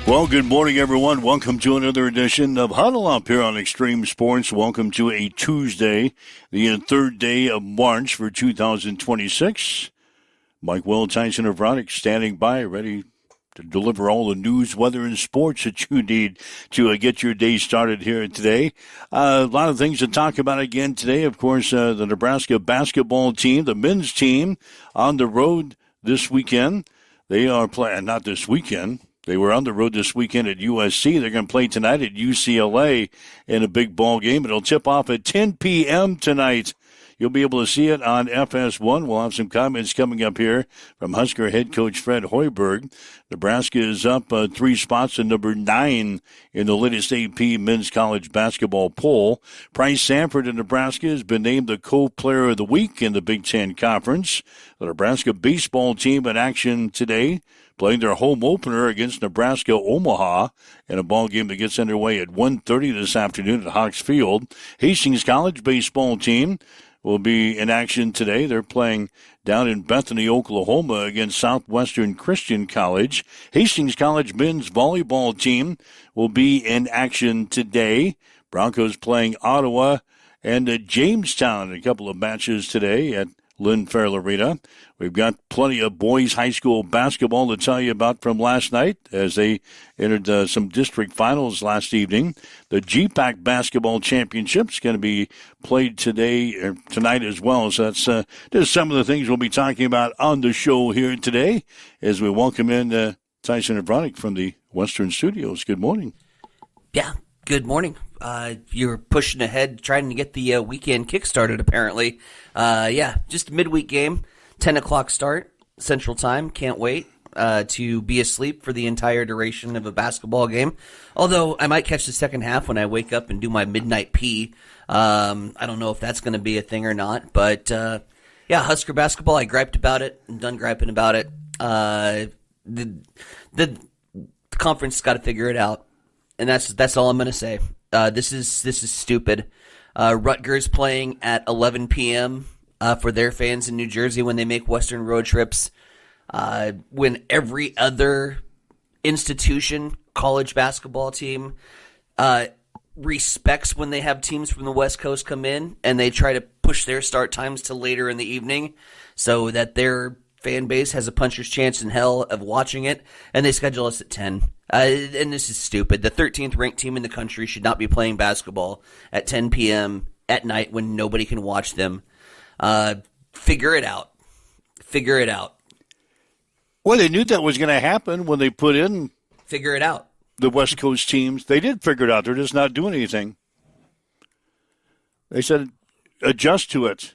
Well, good morning, everyone. Welcome to another edition of Huddle Up here on Extreme Sports. Welcome to a Tuesday, the third day of March for 2026. Mike Will, Tyson Avronic standing by, ready to deliver all the news, weather, and sports that you need to get your day started here today. A lot of things to talk about again today. Of course, the Nebraska basketball team, the men's team, on the road this weekend. They are playing, not this weekend. They were on the road this weekend at USC. They're going to play tonight at UCLA in a big ball game. It'll tip off at 10 p.m. tonight. You'll be able to see it on FS1. We'll have some comments coming up here from Husker head coach Fred Hoiberg. Nebraska is up 3 spots to number 9 in the latest AP men's college basketball poll. Bryce Sanford in Nebraska has been named the co-player of the week in the Big Ten Conference. The Nebraska baseball team in action today, playing their home opener against Nebraska Omaha in a ball game that gets underway at 1:30 this afternoon at Hawks Field. Hastings College baseball team will be in action today. They're playing down in Bethany, Oklahoma against Southwestern Christian College. Hastings College men's volleyball team will be in action today. Broncos playing Ottawa and Jamestown in a couple of matches today at Lynn Farrell Arena. We've got plenty of boys high school basketball to tell you about from last night as they entered some district finals last evening. The GPAC basketball championship's going to be played tonight as well. So that's just some of the things we'll be talking about on the show here today as we welcome in Tyson Avronic from the Western Studios. Good morning. Yeah, good morning. You're pushing ahead, trying to get the weekend kick-started, apparently. Just a midweek game, 10 o'clock start, Central Time. Can't wait to be asleep for the entire duration of a basketball game. Although I might catch the second half when I wake up and do my midnight pee. I don't know if that's going to be a thing or not. But, Husker basketball, I griped about it. I'm done griping about it. The conference got to figure it out. And that's all I'm going to say. This is stupid. Rutgers playing at 11 p.m. For their fans in New Jersey when they make Western road trips. When every other institution, college basketball team, respects when they have teams from the West Coast come in and they try to push their start times to later in the evening so that their fan base has a puncher's chance in hell of watching it, and they schedule us at 10. And this is stupid. The 13th ranked team in the country should not be playing basketball at 10 p.m. at night when nobody can watch them. Figure it out. Figure it out. Well, they knew that was going to happen when they put in Figure it out. the West Coast teams. They did figure it out. They're just not doing anything. They said adjust to it.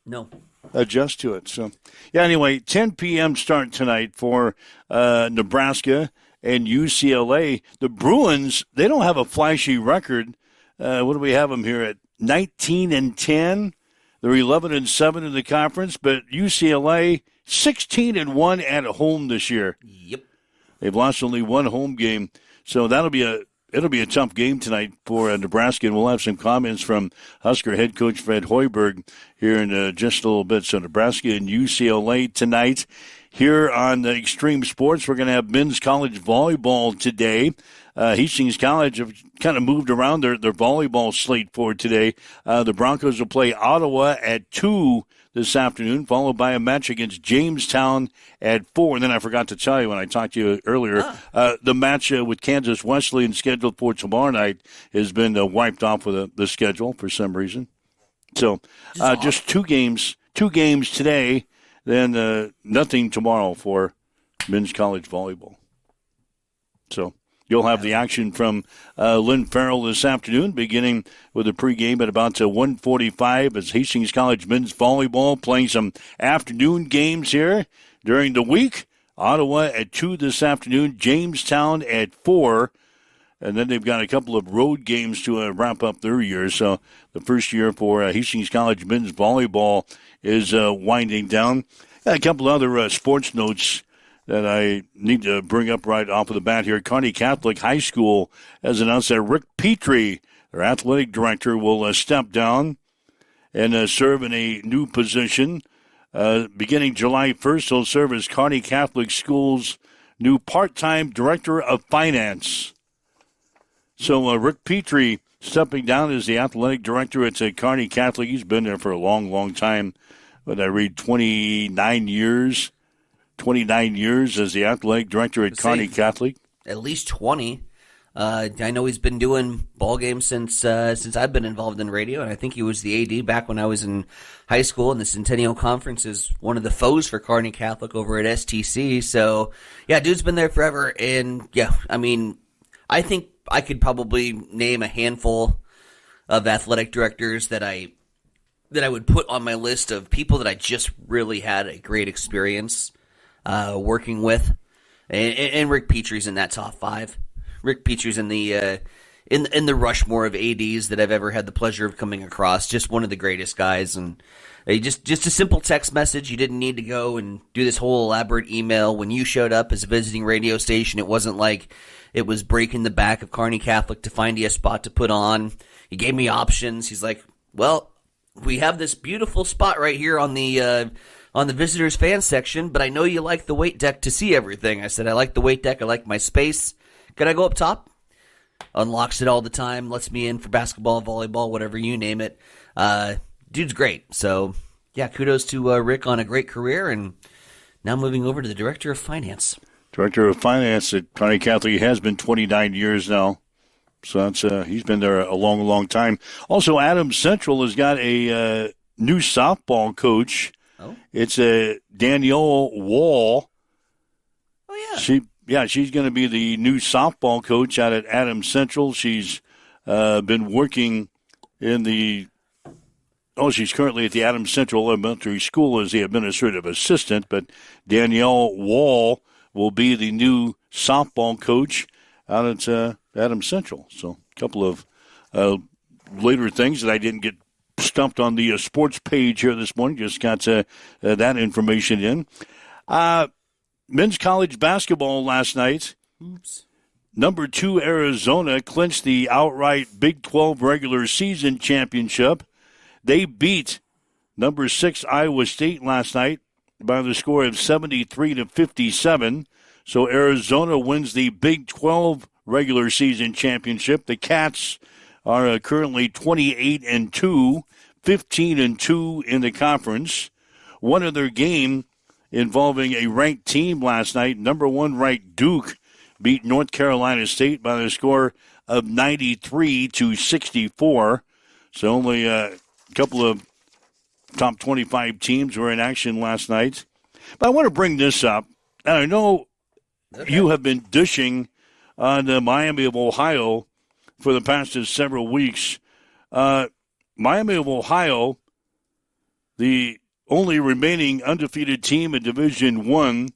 No. Adjust to it. So, anyway, 10 p.m. start tonight for Nebraska and UCLA. The Bruins, they don't have a flashy record. What do we have them here at? 19-10. They're 11-7 in the conference, but UCLA 16-1 at home this year. Yep. They've lost only one home game, so it'll be a tough game tonight for Nebraska, and we'll have some comments from Husker head coach Fred Hoiberg here in just a little bit. So Nebraska and UCLA tonight. Here on the Extreme Sports, we're going to have men's college volleyball today. Hastings College have kind of moved around their volleyball slate for today. The Broncos will play Ottawa at 2 this afternoon, followed by a match against Jamestown at 4. And then I forgot to tell you when I talked to you earlier, the match with Kansas Wesleyan scheduled for tomorrow night has been wiped off with the schedule for some reason. So just two games today, then nothing tomorrow for men's college volleyball. So you'll have the action from Lynn Farrell this afternoon, beginning with a pregame at about 1:45 as Hastings College men's volleyball playing some afternoon games here during the week. Ottawa at 2 this afternoon, Jamestown at 4. And then they've got a couple of road games to wrap up their year. So the first year for Hastings College men's volleyball is winding down. A couple other sports notes that I need to bring up right off of the bat here. Kearney Catholic High School has announced that Rick Petrie, their athletic director, will step down and serve in a new position. Beginning July 1st, he'll serve as Kearney Catholic School's new part-time director of finance. So Rick Petrie stepping down as the athletic director at Kearney Catholic. He's been there for a long, long time. But I read 29 years. 29 years as the athletic director at Kearney Catholic. At least 20. I know he's been doing ball games since I've been involved in radio, and I think he was the AD back when I was in high school. And the Centennial Conference is one of the foes for Kearney Catholic over at STC. So, yeah, dude's been there forever. And, yeah, I mean, I think I could probably name a handful of athletic directors that I would put on my list of people that I just really had a great experience working with. And Rick Petrie's in that top 5. Rick Petrie's in the Rushmore of ADs that I've ever had the pleasure of coming across. Just one of the greatest guys, and just a simple text message. You didn't need to go and do this whole elaborate email. When you showed up as a visiting radio station, it wasn't like it was breaking the back of Kearney Catholic to find you a spot to put on. He gave me options. He's like, "Well, we have this beautiful spot right here on the visitors fan section, but I know you like the weight deck to see everything." I said, "I like the weight deck. I like my space. Could I go up top?" Unlocks it all the time, lets me in for basketball, volleyball, whatever you name it. Dude's great. So, yeah, kudos to Rick on a great career. And now moving over to the Director of Finance. Director of Finance at Kearney Catholic has been 29 years now. So that's he's been there a long, long time. Also, Adams Central has got a new softball coach. Oh. It's Danielle Wall. Oh, yeah. She's going to be the new softball coach out at Adams Central. She's been working she's currently at the Adams Central Elementary School as the administrative assistant, but Danielle Wall will be the new softball coach out at Adams Central. So a couple of later things that I didn't get stumped on the sports page here this morning. Just got that information in. Men's college basketball last night. Oops. Number 2 Arizona clinched the outright Big 12 regular season championship. They beat number 6 Iowa State last night by the score of 73-57. So Arizona wins the Big 12 regular season championship. The Cats are currently 28-2, 15-2 in the conference. One other game involving a ranked team last night. Number 1 ranked Duke beat North Carolina State by the score of 93-64. So only a couple of top 25 teams were in action last night. But I want to bring this up. And I know you have been dishing on Miami of Ohio for the past several weeks. Miami of Ohio, the only remaining undefeated team in Division I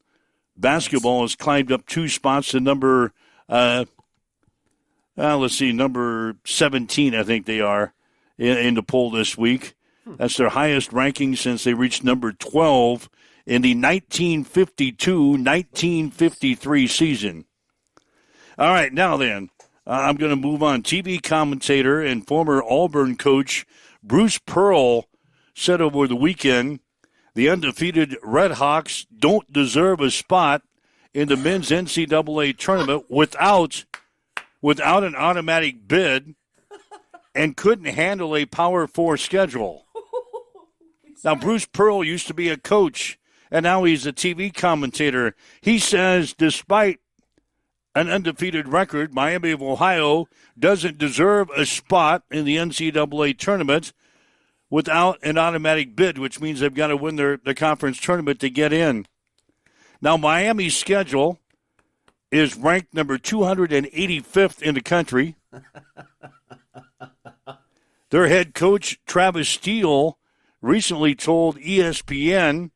basketball, has climbed up 2 spots to number 17, I think they are, in the poll this week. That's their highest ranking since they reached number 12 in the 1952-1953 season. All right, now then, I'm going to move on. TV commentator and former Auburn coach Bruce Pearl said over the weekend the undefeated Red Hawks don't deserve a spot in the men's NCAA tournament without an automatic bid and couldn't handle a Power 4 schedule. Now, Bruce Pearl used to be a coach, and now he's a TV commentator. He says despite an undefeated record, Miami of Ohio doesn't deserve a spot in the NCAA tournament without an automatic bid, which means they've got to win the conference tournament to get in. Now, Miami's schedule is ranked number 285th in the country. Their head coach, Travis Steele, recently told ESPN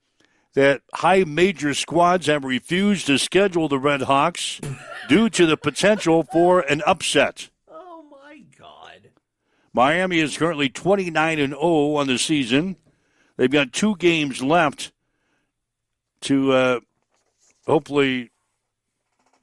that high major squads have refused to schedule the Red Hawks due to the potential for an upset. Oh, my God. Miami is currently 29-0 on the season. They've got 2 games left to hopefully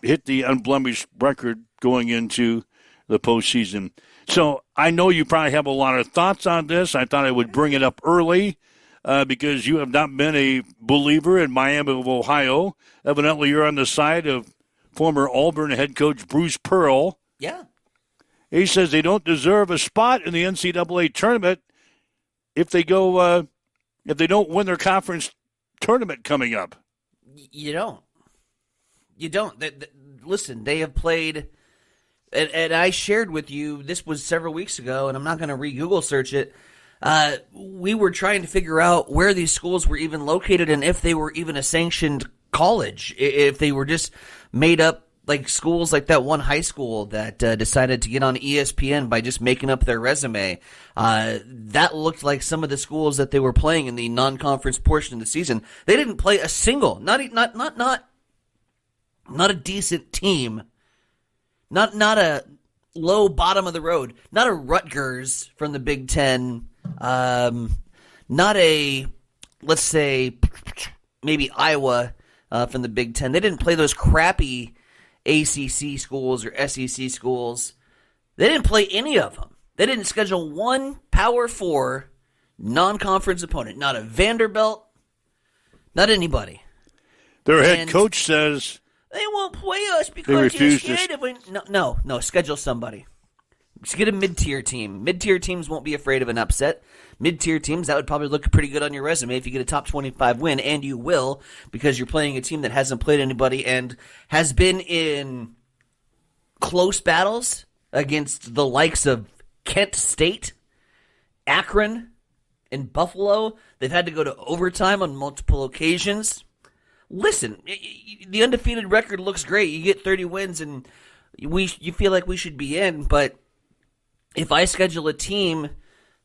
hit the unblemished record going into the postseason. So I know you probably have a lot of thoughts on this. I thought I would bring it up early because you have not been a believer in Miami of Ohio. Evidently, you're on the side of former Auburn head coach Bruce Pearl. Yeah. He says they don't deserve a spot in the NCAA tournament if they go if they don't win their conference tournament coming up. You don't. You don't. Listen, they have played, and I shared with you, this was several weeks ago, and I'm not going to re-Google search it. We were trying to figure out where these schools were even located and if they were even a sanctioned college, if they were just made up like schools like that one high school that decided to get on ESPN by just making up their resume. That looked like some of the schools that they were playing in the non-conference portion of the season. They didn't play a single, not a decent team, not a low bottom of the road, not a Rutgers from the Big Ten, not a, let's say, maybe Iowa from the Big Ten. They didn't play those crappy ACC schools or SEC schools. They didn't play any of them. They didn't schedule one Power 4 non-conference opponent. Not a Vanderbilt, not anybody. Their head coach says they won't play us because they're scared of it. No, schedule somebody. Just get a mid-tier team. Mid-tier teams won't be afraid of an upset. Mid-tier teams, that would probably look pretty good on your resume if you get a top 25 win, and you will because you're playing a team that hasn't played anybody and has been in close battles against the likes of Kent State, Akron, and Buffalo. They've had to go to overtime on multiple occasions. Listen, the undefeated record looks great. You get 30 wins, and you feel like we should be in, but if I schedule a team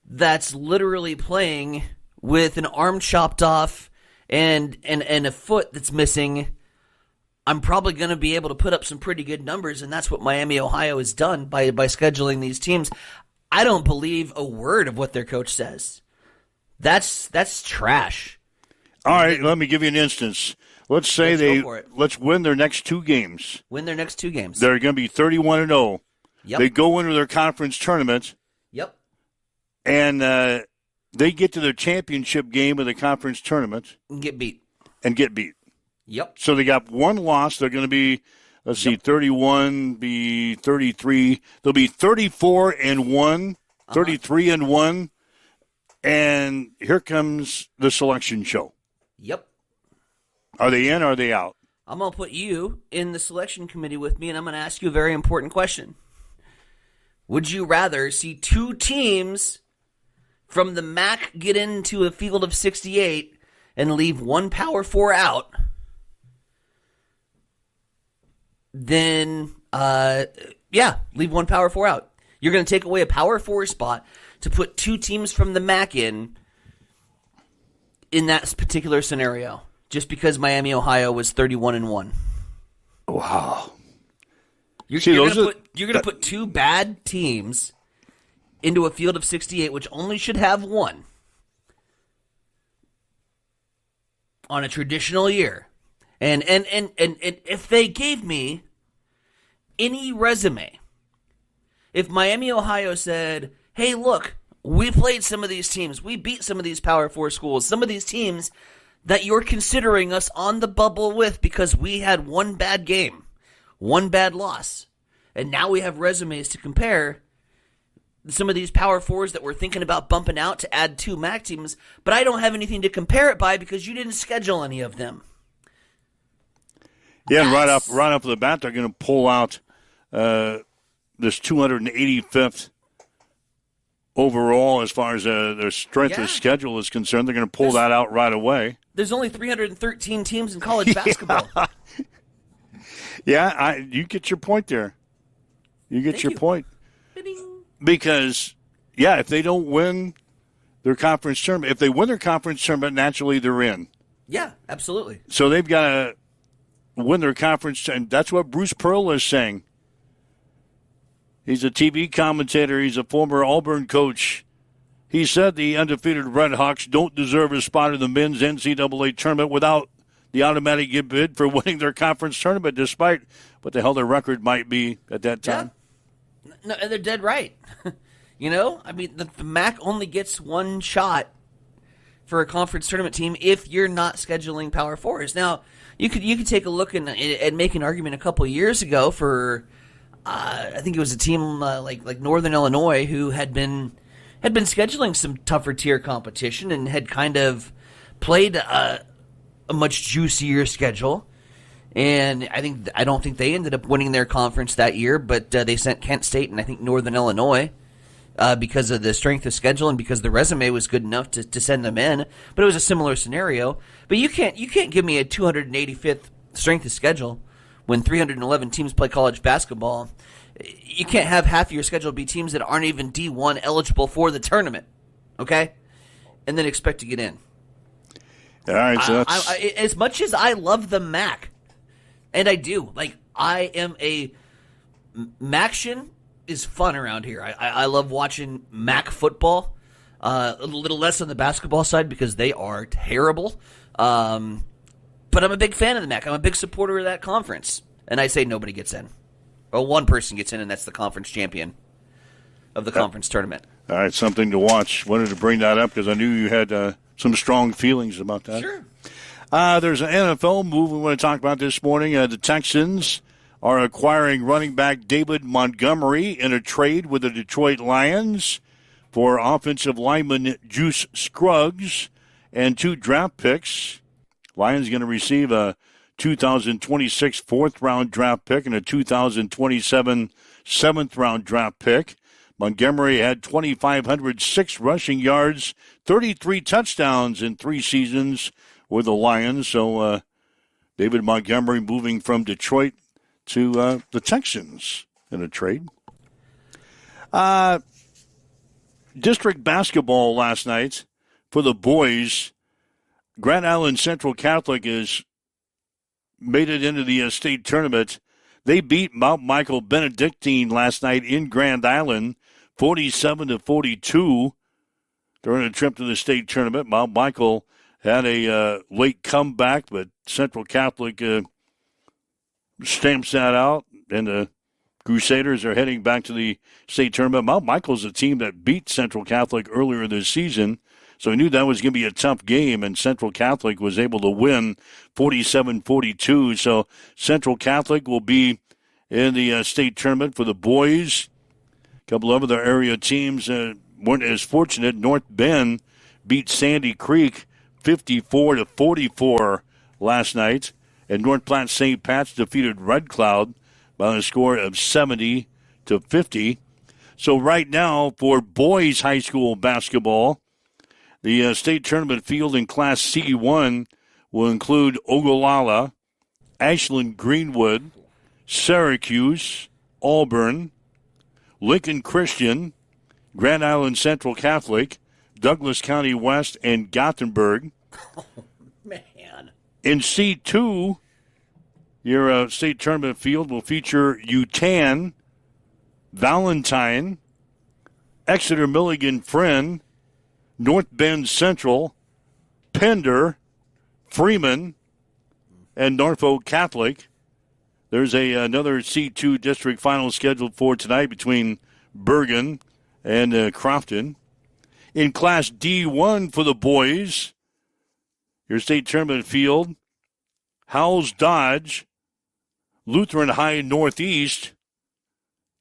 that's literally playing with an arm chopped off and a foot that's missing, I'm probably going to be able to put up some pretty good numbers, and that's what Miami, Ohio has done by scheduling these teams. I don't believe a word of what their coach says. That's trash. All right, let me give you an instance. Let's say let's win their next two games. Win their next two games. They're going to be 31-0. Yep. They go into their conference tournament. Yep. And they get to their championship game of the conference tournament. And get beat. Yep. So they got one loss. They're going to be, 31, be 33. They'll be 34-1, 33-1. And here comes the selection show. Yep. Are they in or are they out? I'm going to put you in the selection committee with me, and I'm going to ask you a very important question. Would you rather see two teams from the MAC get into a field of 68 and leave one Power 4 out than, leave one Power 4 out? You're going to take away a Power 4 spot to put two teams from the MAC in that particular scenario, just because Miami, Ohio was 31-1. Wow. You're going to put two bad teams into a field of 68, which only should have one, on a traditional year. And if they gave me any resume, if Miami, Ohio said, hey, look, we played some of these teams, we beat some of these Power 4 schools, some of these teams that you're considering us on the bubble with because we had one bad game, one bad loss, and now we have resumes to compare some of these Power 4s that we're thinking about bumping out to add two MAC teams, but I don't have anything to compare it by because you didn't schedule any of them. Yeah, and right off the bat, they're going to pull out this 285th overall as far as their strength of schedule is concerned. They're going to pull that out right away. There's only 313 teams in college basketball. Yeah, you get your point there. You get your point. Because, if they don't win their conference tournament, if they win their conference tournament, naturally they're in. Yeah, absolutely. So they've got to win their conference, and that's what Bruce Pearl is saying. He's a TV commentator. He's a former Auburn coach. He said the undefeated Red Hawks don't deserve a spot in the men's NCAA tournament without the automatic bid for winning their conference tournament, despite what the hell their record might be at that time. Yeah. No, they're dead right. I mean, the MAC only gets one shot for a conference tournament team if you're not scheduling Power Fours. Now, you could take a look and make an argument a couple of years ago for I think it was a team like Northern Illinois who had been scheduling some tougher tier competition and had kind of played a much juicier schedule. And I don't think they ended up winning their conference that year, but they sent Kent State and I think Northern Illinois because of the strength of schedule and because the resume was good enough to send them in. But it was a similar scenario. But you can't give me a 285th strength of schedule when 311 teams play college basketball. You can't have half of your schedule be teams that aren't even D1 eligible for the tournament, okay? And then expect to get in. All right, so as much as I love the MAC, and I do, I am MACtion is fun around here. I love watching MAC football. A little less on the basketball side because they are terrible. But I'm a big fan of the MAC. I'm a big supporter of that conference. And I say nobody gets in. Well, one person gets in, and that's the conference champion of the conference tournament. All right, something to watch. Wanted to bring that up because I knew you had some strong feelings about that. Sure. There's an NFL move we want to talk about this morning. The Texans are acquiring running back David Montgomery in a trade with the Detroit Lions for offensive lineman Juice Scruggs and 2 draft picks. Lions going to receive a 2026 fourth-round draft pick and a 2027 seventh-round draft pick. Montgomery had 2,506 rushing yards, 33 touchdowns in 3 seasons with the Lions. So David Montgomery moving from Detroit to the Texans in a trade. District basketball last night for the boys. Grand Island Central Catholic has made it into the state tournament. They beat Mount Michael Benedictine last night in Grand Island, 47-42 during a trip to the state tournament. Mount Michael had a late comeback, but Central Catholic stamps that out, and the Crusaders are heading back to the state tournament. Mount Michael's a team that beat Central Catholic earlier this season, so we knew that was going to be a tough game, and Central Catholic was able to win 47-42. So Central Catholic will be in the state tournament for the boys. A couple of other area teams weren't as fortunate. North Bend beat Sandy Creek 54-44 last night, and North Platte St. Pat's defeated Red Cloud by a score of 70-50. So right now for boys high school basketball, the state tournament field in Class C1 will include Ogallala, Ashland Greenwood, Syracuse, Auburn, Lincoln Christian, Grand Island Central Catholic, Douglas County West, and Gothenburg. Oh, man. In C2, your state tournament field will feature Utan, Valentine, Exeter Milligan Friend, North Bend Central, Pender, Freeman, and Norfolk Catholic. There's another C2 district final scheduled for tonight between Bergen and Crofton. In Class D1 for the boys, your state tournament field, Howells Dodge, Lutheran High Northeast,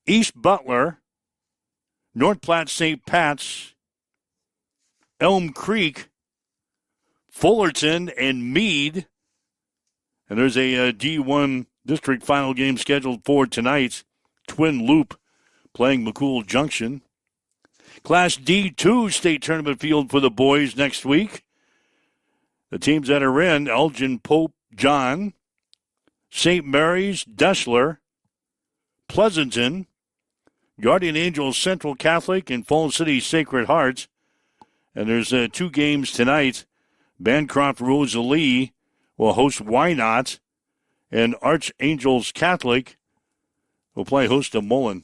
East Butler, North Platte St. Pat's, Elm Creek, Fullerton, and Meade. And there's a D1 district final game scheduled for tonight. Twin Loop playing McCool Junction. Class D2 state tournament field for the boys next week. The teams that are in, Elgin Pope John, St. Mary's Dessler, Pleasanton, Guardian Angels Central Catholic, and Falls City Sacred Hearts. And there's 2 games tonight. Bancroft Rosalie will host Wynot, and Archangels Catholic will play host to Mullen.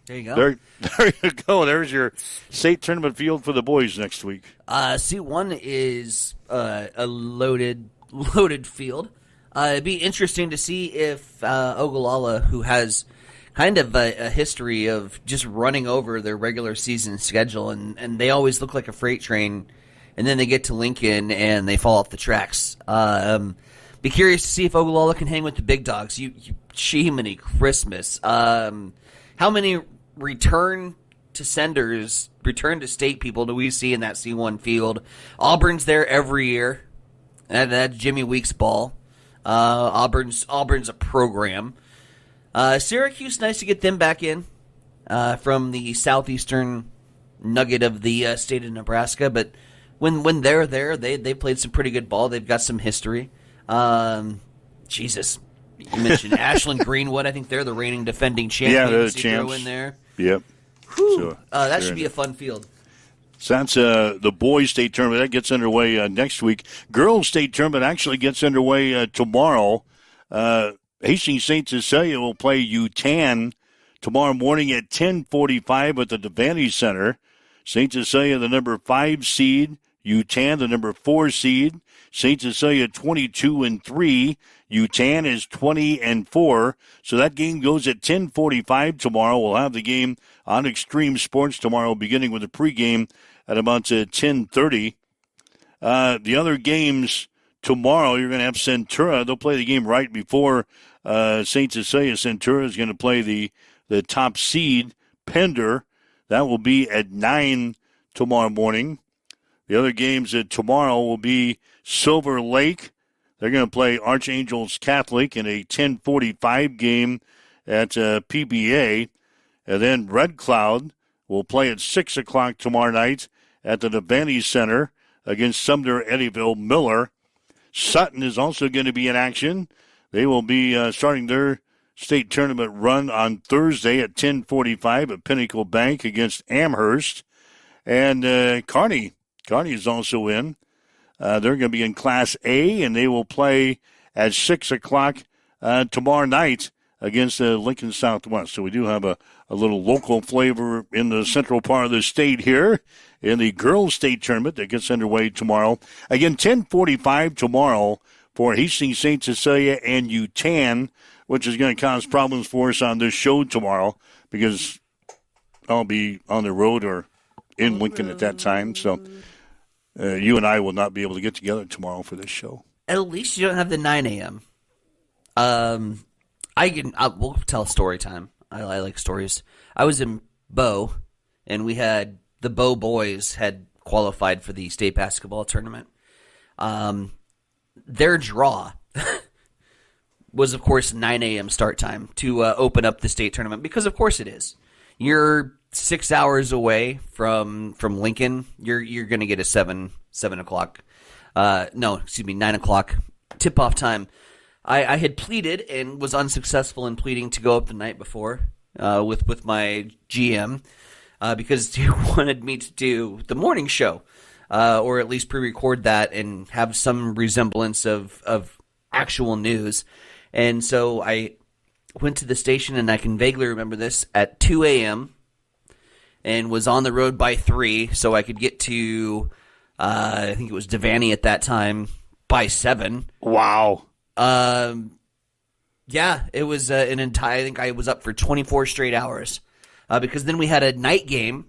There you go. There you go. There's your state tournament field for the boys next week. C1 is a loaded field. It'd be interesting to see if Ogallala, who has kind of a history of just running over their regular season schedule, and they always look like a freight train, and then they get to Lincoln and they fall off the tracks. Be curious to see if Ogallala can hang with the big dogs. You Jiminy Christmas. How many return to state people do we see in that C1 field? Auburn's there every year. That's Jimmy Weeks' ball. Auburn's a program. Syracuse, nice to get them back in from the southeastern nugget of the state of Nebraska. But when they're there, they played some pretty good ball. They've got some history. Jesus, you mentioned Ashland Greenwood. I think they're the reigning defending champions. Yeah, they're the champs. Throw in there. Yep. So, that should be a fun field. So that's the boys' state tournament. That gets underway next week. Girls' state tournament actually gets underway tomorrow. Hastings St. Cecilia will play UTAN tomorrow morning at 10:45 at the Devaney Center. St. Cecilia, the number 5 seed. UTAN, the number 4 seed. St. Cecilia 22-3. UTAN is 20-4. So that game goes at 10:45 tomorrow. We'll have the game on Extreme Sports tomorrow, beginning with the pregame at about 10:30. The other games tomorrow, you're going to have Centura. They'll play the game right before St. Cecilia. Centura is going to play the top seed, Pender. That will be at 9 tomorrow morning. The other games tomorrow will be Silver Lake. They're going to play Archangels Catholic in a 10:45 game at PBA. And then Red Cloud will play at 6 o'clock tomorrow night at the Devaney Center against Sumner Eddyville Miller. Sutton is also going to be in action. They will be starting their state tournament run on Thursday at 10:45 at Pinnacle Bank against Amherst. And Kearney is also in. They're going to be in Class A, and they will play at 6 o'clock tomorrow night against Lincoln Southwest. So we do have a little local flavor in the central part of the state here in the girls' state tournament that gets underway tomorrow. Again, 10:45 tomorrow for Hastings St. Cecilia and UTAN, which is going to cause problems for us on this show tomorrow because I'll be on the road or in Lincoln at that time. So you and I will not be able to get together tomorrow for this show. At least you don't have the 9 a.m. We'll tell story time. I like stories. I was in Bow, and we had the Bow boys had qualified for the state basketball tournament. Their draw was, of course, 9 a.m. start time to open up the state tournament because, of course, it is. You're 6 hours away from Lincoln. You're going to get a 7 o'clock. 9 o'clock tip-off time. I had pleaded and was unsuccessful in pleading to go up the night before with my GM because he wanted me to do the morning show or at least pre-record that and have some resemblance of actual news. And so I went to the station, and I can vaguely remember this, at 2 a.m. and was on the road by 3 so I could get to, I think it was Devaney at that time, by 7. Wow. Yeah, it was an entire, I think I was up for 24 straight hours. Because then we had a night game.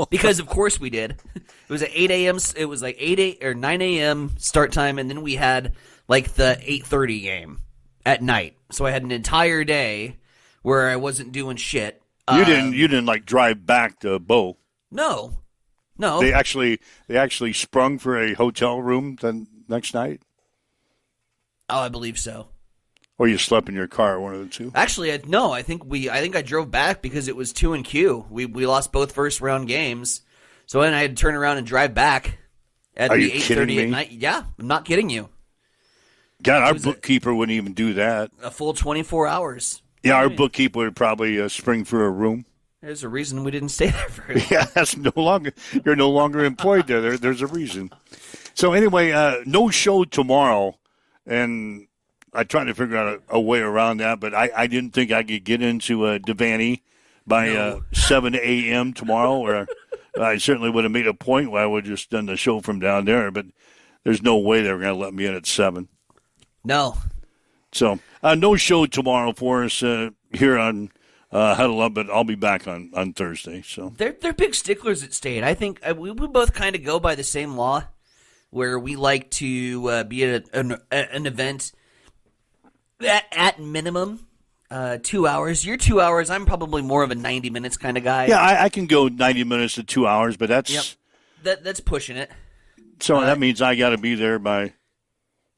Because of course we did. It was at 8 a.m. It was like 9 a.m. start time, and then we had like the 8:30 game at night. So I had an entire day where I wasn't doing shit. You didn't like drive back to Bow. No. They actually sprung for a hotel room the next night. Oh, I believe so. Or you slept in your car, one of the two. Actually, no. I think I drove back because it was 2-Q. We lost both first round games, so then I had to turn around and drive back at Are the you 8:30 at me? night. Yeah, I'm not kidding you. God, our bookkeeper wouldn't even do that. A full 24 hours. Yeah, our bookkeeper would probably spring for a room. There's a reason we didn't stay there very long. Yeah, you're no longer employed there. There's a reason. So anyway, no show tomorrow, and I tried to figure out a way around that, but I didn't think I could get into Devaney by 7 a.m. tomorrow, or I certainly would have made a point where I would have just done the show from down there, but there's no way they were going to let me in at 7. No. So no show tomorrow for us here on huddle up, but I'll be back on Thursday. So They're big sticklers at State. I think we both kind of go by the same law, where we like to be at an event at minimum 2 hours. You're 2 hours. I'm probably more of a 90 minutes kind of guy. yeah, I can go 90 minutes to 2 hours, but that's that's pushing it. so that means I got to be there by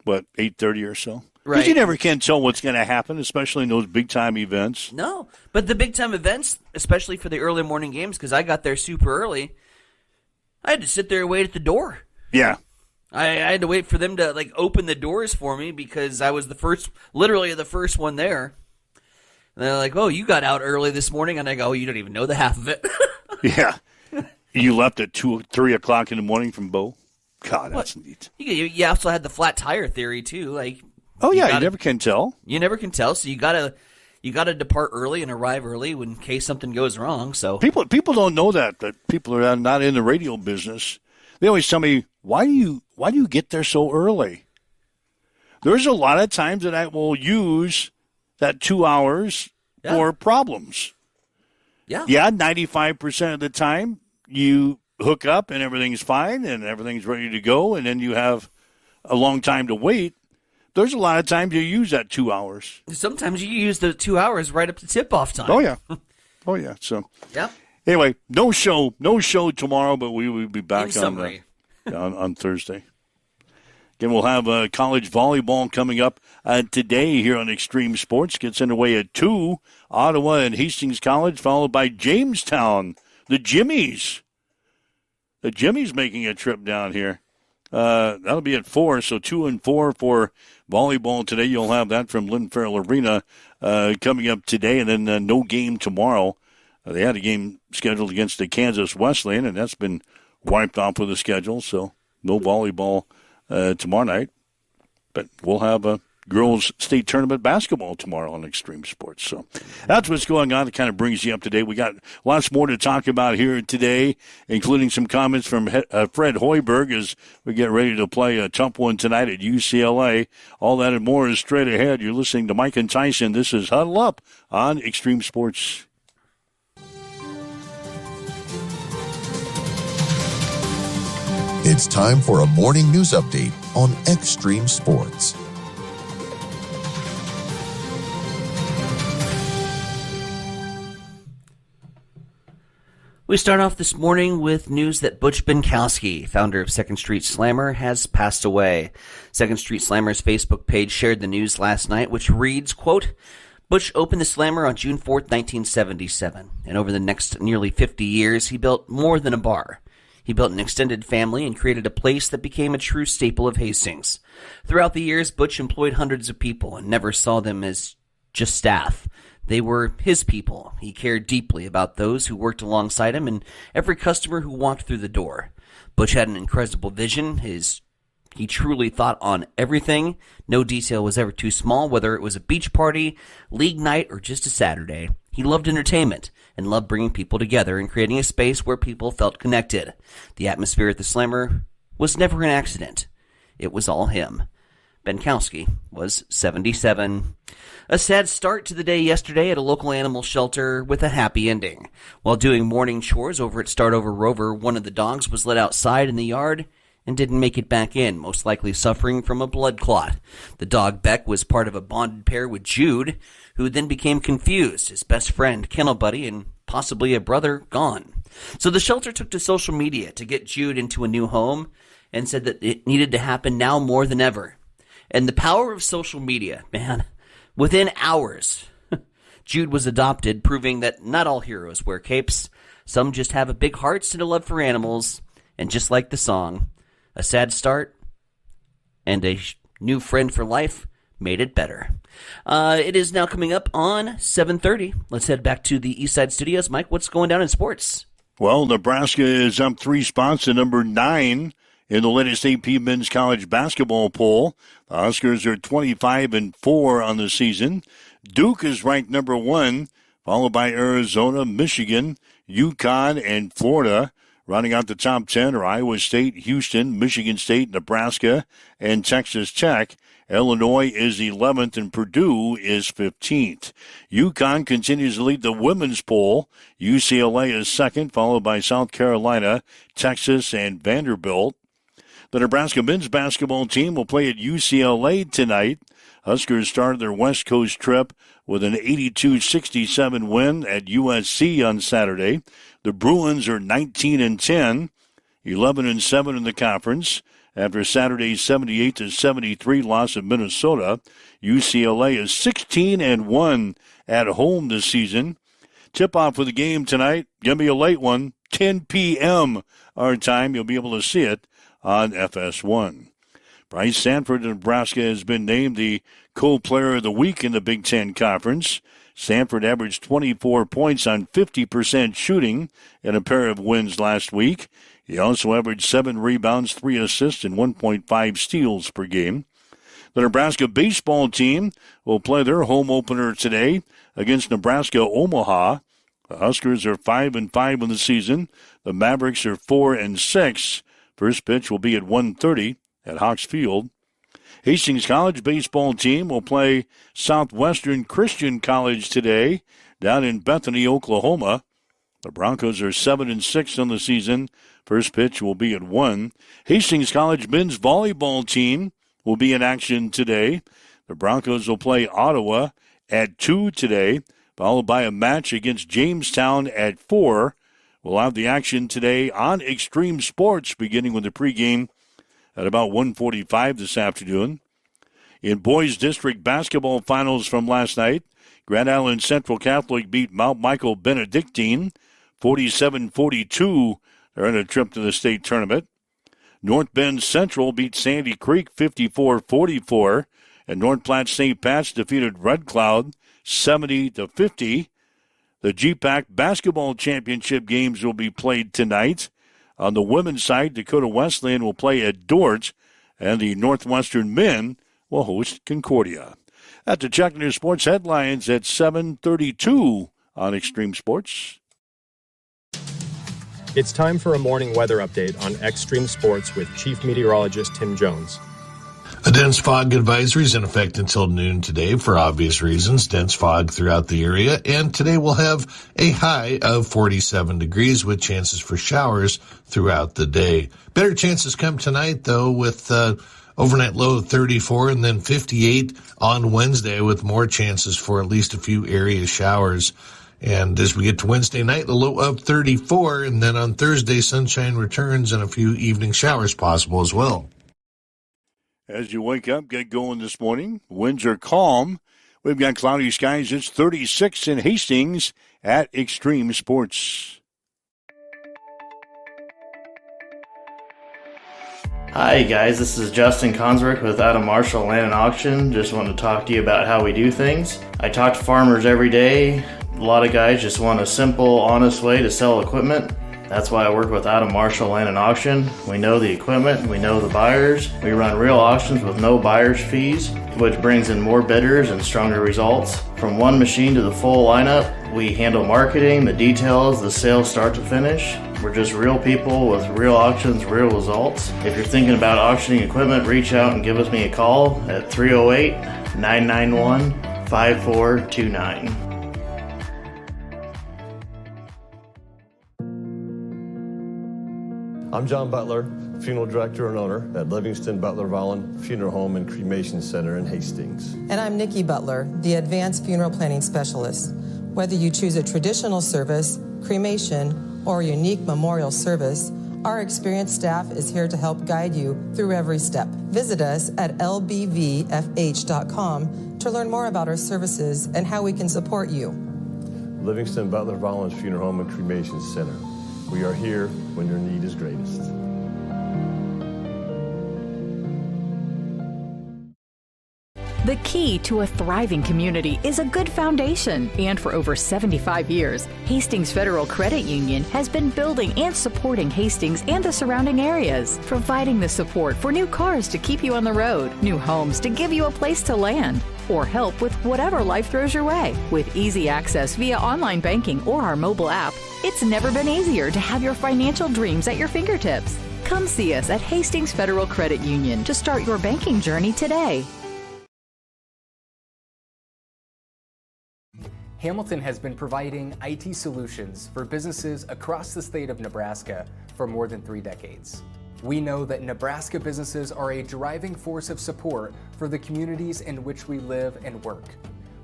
8:30 or so. Right. Because you never can tell what's going to happen, especially in those big time events. No, but the big time events, especially for the early morning games, because I got there super early, I had to sit there and wait at the door. Yeah. I had to wait for them to open the doors for me because I was literally the first one there. And they're like, "Oh, you got out early this morning," and I go, "Oh, you don't even know the half of it." Yeah. You left at 3 o'clock in the morning from Bo? God, that's neat. You also had the flat tire theory too. Oh yeah, you never can tell. You never can tell, so you gotta depart early and arrive early in case something goes wrong. So People don't know that people are not in the radio business. They always tell me, why do you get there so early? There's a lot of times that I will use that 2 hours for problems. Yeah. 95% of the time you hook up and everything's fine and everything's ready to go, and then you have a long time to wait. There's a lot of times you use that 2 hours. Sometimes you use the 2 hours right up to tip-off time. Oh, yeah. So, yeah. Anyway, no show tomorrow, but we will be back on Thursday. Again, we'll have college volleyball coming up today here on Extreme Sports. Gets underway at 2, Ottawa and Hastings College, followed by Jamestown, the Jimmies. The Jimmies making a trip down here. That'll be at 4, so 2 and 4 for volleyball today. You'll have that from Lynn Farrell Arena coming up today, and then no game tomorrow. They had a game scheduled against the Kansas Wesleyan, and that's been wiped off with the schedule, so no volleyball tomorrow night. But we'll have a girls' state tournament basketball tomorrow on Extreme Sports. So that's what's going on. It kind of brings you up to date. We got lots more to talk about here today, including some comments from Fred Hoiberg as we get ready to play a tough one tonight at UCLA. All that and more is straight ahead. You're listening to Mike and Tyson. This is Huddle Up on Extreme Sports. It's time for a morning news update on Extreme Sports. We start off this morning with news that Butch Binkowski, founder of Second Street Slammer, has passed away. Second Street Slammer's Facebook page shared the news last night, which reads, quote, Butch opened the Slammer on June 4th, 1977, and over the next nearly 50 years, he built more than a bar. He built an extended family and created a place that became a true staple of Hastings. Throughout the years, Butch employed hundreds of people and never saw them as just staff. They were his people. He cared deeply about those who worked alongside him and every customer who walked through the door. Butch had an incredible vision. He truly thought on everything. No detail was ever too small, whether it was a beach party, league night, or just a Saturday. He loved entertainment and loved bringing people together and creating a space where people felt connected. The atmosphere at the Slammer was never an accident. It was all him. Binkowski was 77. A sad start to the day yesterday at a local animal shelter with a happy ending. While doing morning chores over at Startover Rover, one of the dogs was let outside in the yard and didn't make it back in, most likely suffering from a blood clot. The dog Beck was part of a bonded pair with Jude, who then became confused, his best friend, kennel buddy, and possibly a brother gone. So the shelter took to social media to get Jude into a new home and said that it needed to happen now more than ever. And the power of social media, man. Within hours, Jude was adopted, proving that not all heroes wear capes. Some just have a big heart and a love for animals. And just like the song, a sad start and a new friend for life made it better. It is now coming up on 7:30. Let's head back to the East Side Studios. Mike, what's going down in sports? Well, Nebraska is up 3 spots to number 9 in the latest AP Men's College Basketball poll. The Huskers are 25-4 on the season. Duke is ranked number 1, followed by Arizona, Michigan, UConn, and Florida. Rounding out the top 10 are Iowa State, Houston, Michigan State, Nebraska, and Texas Tech. Illinois is 11th and Purdue is 15th. UConn continues to lead the women's poll. UCLA is second, followed by South Carolina, Texas, and Vanderbilt. The Nebraska men's basketball team will play at UCLA tonight. Huskers started their West Coast trip with an 82-67 win at USC on Saturday. The Bruins are 19-10, 11-7 in the conference. After Saturday's 78-73 loss of Minnesota, UCLA is 16-1 at home this season. Tip-off for the game tonight, going to be a late one, 10 p.m. our time. You'll be able to see it on FS1. Bryce Sanford of Nebraska has been named the co-player of the week in the Big Ten Conference. Sanford averaged 24 points on 50% shooting in a pair of wins last week. He also averaged 7 rebounds, 3 assists, and 1.5 steals per game. The Nebraska baseball team will play their home opener today against Nebraska Omaha. The Huskers are 5-5 in the season. The Mavericks are 4-6. First pitch will be at 1:30 at Hawks Field. Hastings College baseball team will play Southwestern Christian College today down in Bethany, Oklahoma. The Broncos are 7-6 on the season. First pitch will be at 1. Hastings College men's volleyball team will be in action today. The Broncos will play Ottawa at 2 today, followed by a match against Jamestown at 4. We'll have the action today on Extreme Sports, beginning with the pregame at about 1:45 this afternoon. In boys district basketball finals from last night, Grand Island Central Catholic beat Mount Michael Benedictine 47-42. They're in a trip to the state tournament. North Bend Central beat Sandy Creek 54-44, and North Platte St. Pat's defeated Red Cloud 70-50. The GPAC basketball championship games will be played tonight. On the women's side, Dakota Wesleyan will play at Dort, and the Northwestern men will host Concordia. At the Check News Sports headlines at 7:32 on Extreme Sports. It's time for a morning weather update on Extreme Sports with Chief Meteorologist Tim Jones. A dense fog advisory is in effect until noon today for obvious reasons. Dense fog throughout the area, and today we'll have a high of 47 degrees with chances for showers throughout the day. Better chances come tonight, though, with overnight low of 34 and then 58 on Wednesday with more chances for at least a few area showers. And as we get to Wednesday night, the low of 34, and then on Thursday, sunshine returns and a few evening showers possible as well. As you wake up, get going this morning. Winds are calm. We've got cloudy skies. It's 36 in Hastings at Extreme Sports. Hi guys, this is Justin Consrick with Adam Marshall Land and Auction. Just want to talk to you about how we do things. I talk to farmers every day. A lot of guys just want a simple, honest way to sell equipment. That's why I work with Adam Marshall Land and Auction. We know the equipment, we know the buyers. We run real auctions with no buyer's fees, which brings in more bidders and stronger results. From one machine to the full lineup, we handle marketing, the details, the sales start to finish. We're just real people with real auctions, real results. If you're thinking about auctioning equipment, reach out and give me a call at 308-991-5429. I'm John Butler, Funeral Director and owner at Livingston Butler Volland Funeral Home and Cremation Center in Hastings. And I'm Nikki Butler, the Advanced Funeral Planning Specialist. Whether you choose a traditional service, cremation, or a unique memorial service, our experienced staff is here to help guide you through every step. Visit us at lbvfh.com to learn more about our services and how we can support you. Livingston Butler Volland Funeral Home and Cremation Center. We are here when your need is greatest. The key to a thriving community is a good foundation. And for over 75 years, Hastings Federal Credit Union has been building and supporting Hastings and the surrounding areas, providing the support for new cars to keep you on the road, new homes to give you a place to land. or help with whatever life throws your way. With easy access via online banking or our mobile app, it's never been easier to have your financial dreams at your fingertips. Come see us at Hastings Federal Credit Union to start your banking journey today. Hamilton has been providing IT solutions for businesses across the state of Nebraska for more than 3 decades. We know that Nebraska businesses are a driving force of support for the communities in which we live and work.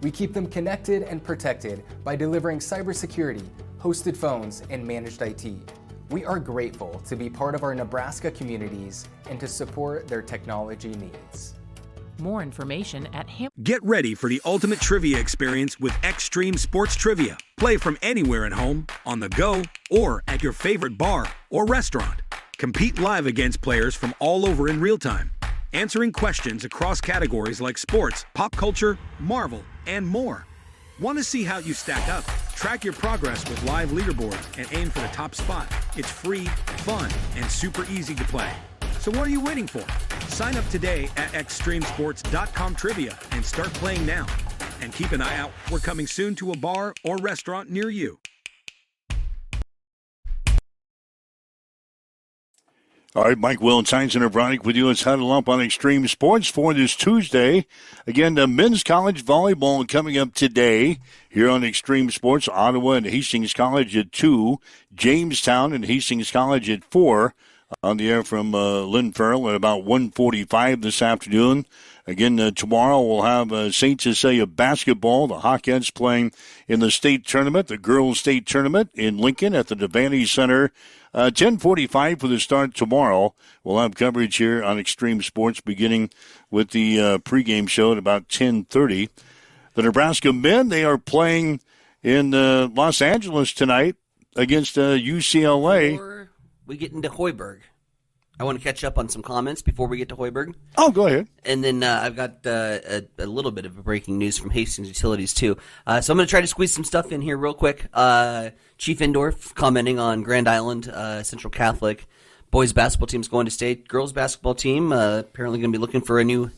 We keep them connected and protected by delivering cybersecurity, hosted phones, and managed IT. We are grateful to be part of our Nebraska communities and to support their technology needs. More information at Get ready for the ultimate trivia experience with Extreme Sports Trivia. Play from anywhere at home, on the go, or at your favorite bar or restaurant. Compete live against players from all over in real time, answering questions across categories like sports, pop culture, Marvel, and more. Want to see how you stack up? Track your progress with live leaderboards and aim for the top spot. It's free, fun, and super easy to play. So what are you waiting for? Sign up today at extremesports.com trivia and start playing now. And keep an eye out. We're coming soon to a bar or restaurant near you. All right, Mike Will and Science Center Bronick with you. Let's huddle up on Extreme Sports for this Tuesday. Again, the men's college volleyball coming up today here on Extreme Sports. Ottawa and Hastings College at 2. Jamestown and Hastings College at 4. On the air from Lynn Farrell at about 1:45 this afternoon. Again, tomorrow we'll have St. Cecilia basketball. The Hawkettes playing in the state tournament, the girls' state tournament in Lincoln at the Devaney Center. 10:45 for the start tomorrow. We'll have coverage here on Extreme Sports beginning with the pregame show at about 10:30. The Nebraska men, they are playing in Los Angeles tonight against UCLA. Before we get into Hoiberg, I want to catch up on some comments before we get to Hoiberg. Oh, go ahead. And then I've got a little bit of breaking news from Hastings Utilities, too. So I'm going to try to squeeze some stuff in here real quick. Chief Indorf commenting on Grand Island Central Catholic. Boys basketball team's going to state. Girls basketball team apparently going to be looking for a new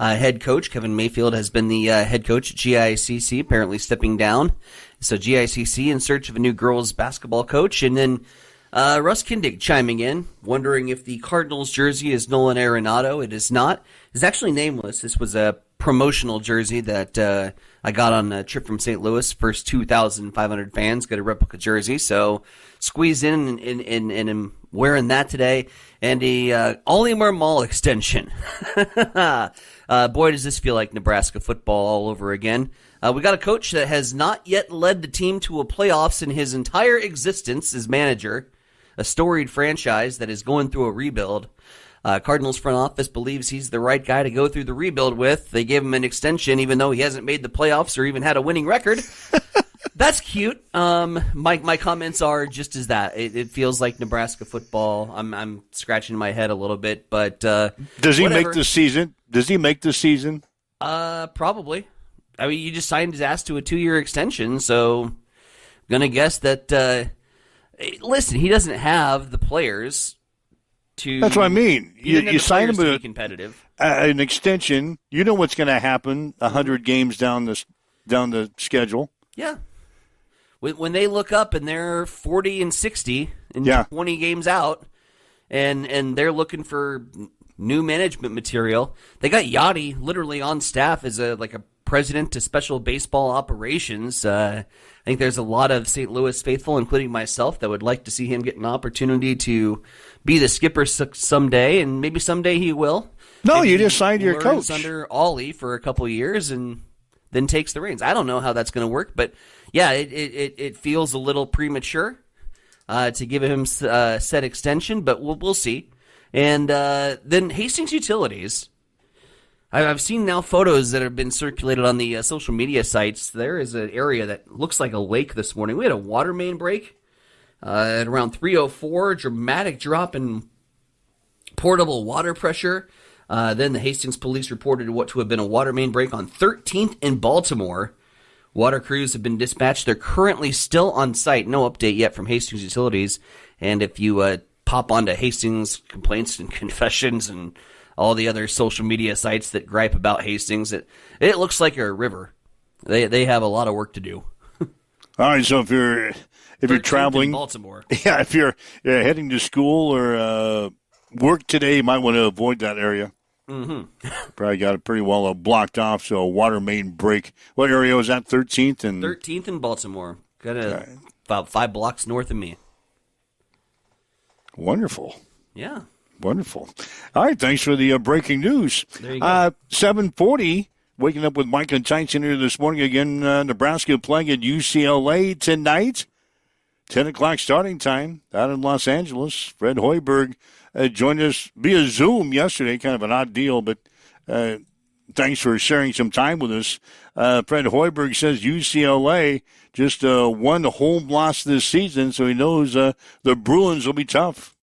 head coach. Kevin Mayfield has been the head coach at GICC, apparently stepping down. So GICC in search of a new girls basketball coach. And then Russ Kindig chiming in, wondering if the Cardinals jersey is Nolan Arenado. It is not. It's actually nameless. This was a promotional jersey that I got on a trip from St. Louis. First 2,500 fans get a replica jersey. So squeezed in and am wearing that today. And a Ollie Marmol extension. Boy, does this feel like Nebraska football all over again. We got a coach that has not yet led the team to a playoffs in his entire existence as manager. A storied franchise that is going through a rebuild. Cardinals front office believes he's the right guy to go through the rebuild with. They gave him an extension even though he hasn't made the playoffs or even had a winning record. That's cute. My comments are just as that. It feels like Nebraska football. I'm scratching my head a little bit, but does he make the season? Does he make the season? Probably. I mean, you just signed his ass to a 2-year extension, so I'm gonna guess that. Listen, he doesn't have the players to. That's what I mean. You sign him to be competitive. An extension. You know what's going to happen 100 games down the schedule. Yeah. When they look up and they're 40 and 60 and 20 games out, and they're looking for new management material, they got Yachty literally on staff as a president to special baseball operations. I think there's a lot of St. Louis faithful, including myself, that would like to see him get an opportunity to be the skipper someday, and maybe someday he will. No, maybe you just signed your coach under Ollie for a couple of years and then takes the reins. I don't know how that's going to work, but yeah, it feels a little premature to give him a set extension, but we'll see. And then Hastings Utilities. I've seen now photos that have been circulated on the social media sites. There is an area that looks like a lake this morning. We had a water main break at around 3:04. Dramatic drop in portable water pressure. Then the Hastings police reported what to have been a water main break on 13th in Baltimore. Water crews have been dispatched. They're currently still on site. No update yet from Hastings Utilities. And if you pop onto Hastings complaints and confessions and all the other social media sites that gripe about Hastings. It looks like a river. They have a lot of work to do. All right, so if you're traveling, in Baltimore, yeah, if you're heading to school or work today, you might want to avoid that area. Mm-hmm. Probably got it pretty well blocked off, so a water main break. What area was that, 13th? 13th in Baltimore. Got about 5 blocks north of me. Wonderful. Yeah. Wonderful. All right, thanks for the breaking news. There you go. 7:40, waking up with Mike and Tyson here this morning again. Nebraska playing at UCLA tonight. 10 o'clock starting time out in Los Angeles. Fred Hoiberg joined us via Zoom yesterday. Kind of an odd deal, but thanks for sharing some time with us. Fred Hoiberg says UCLA just one home loss this season, so he knows the Bruins will be tough.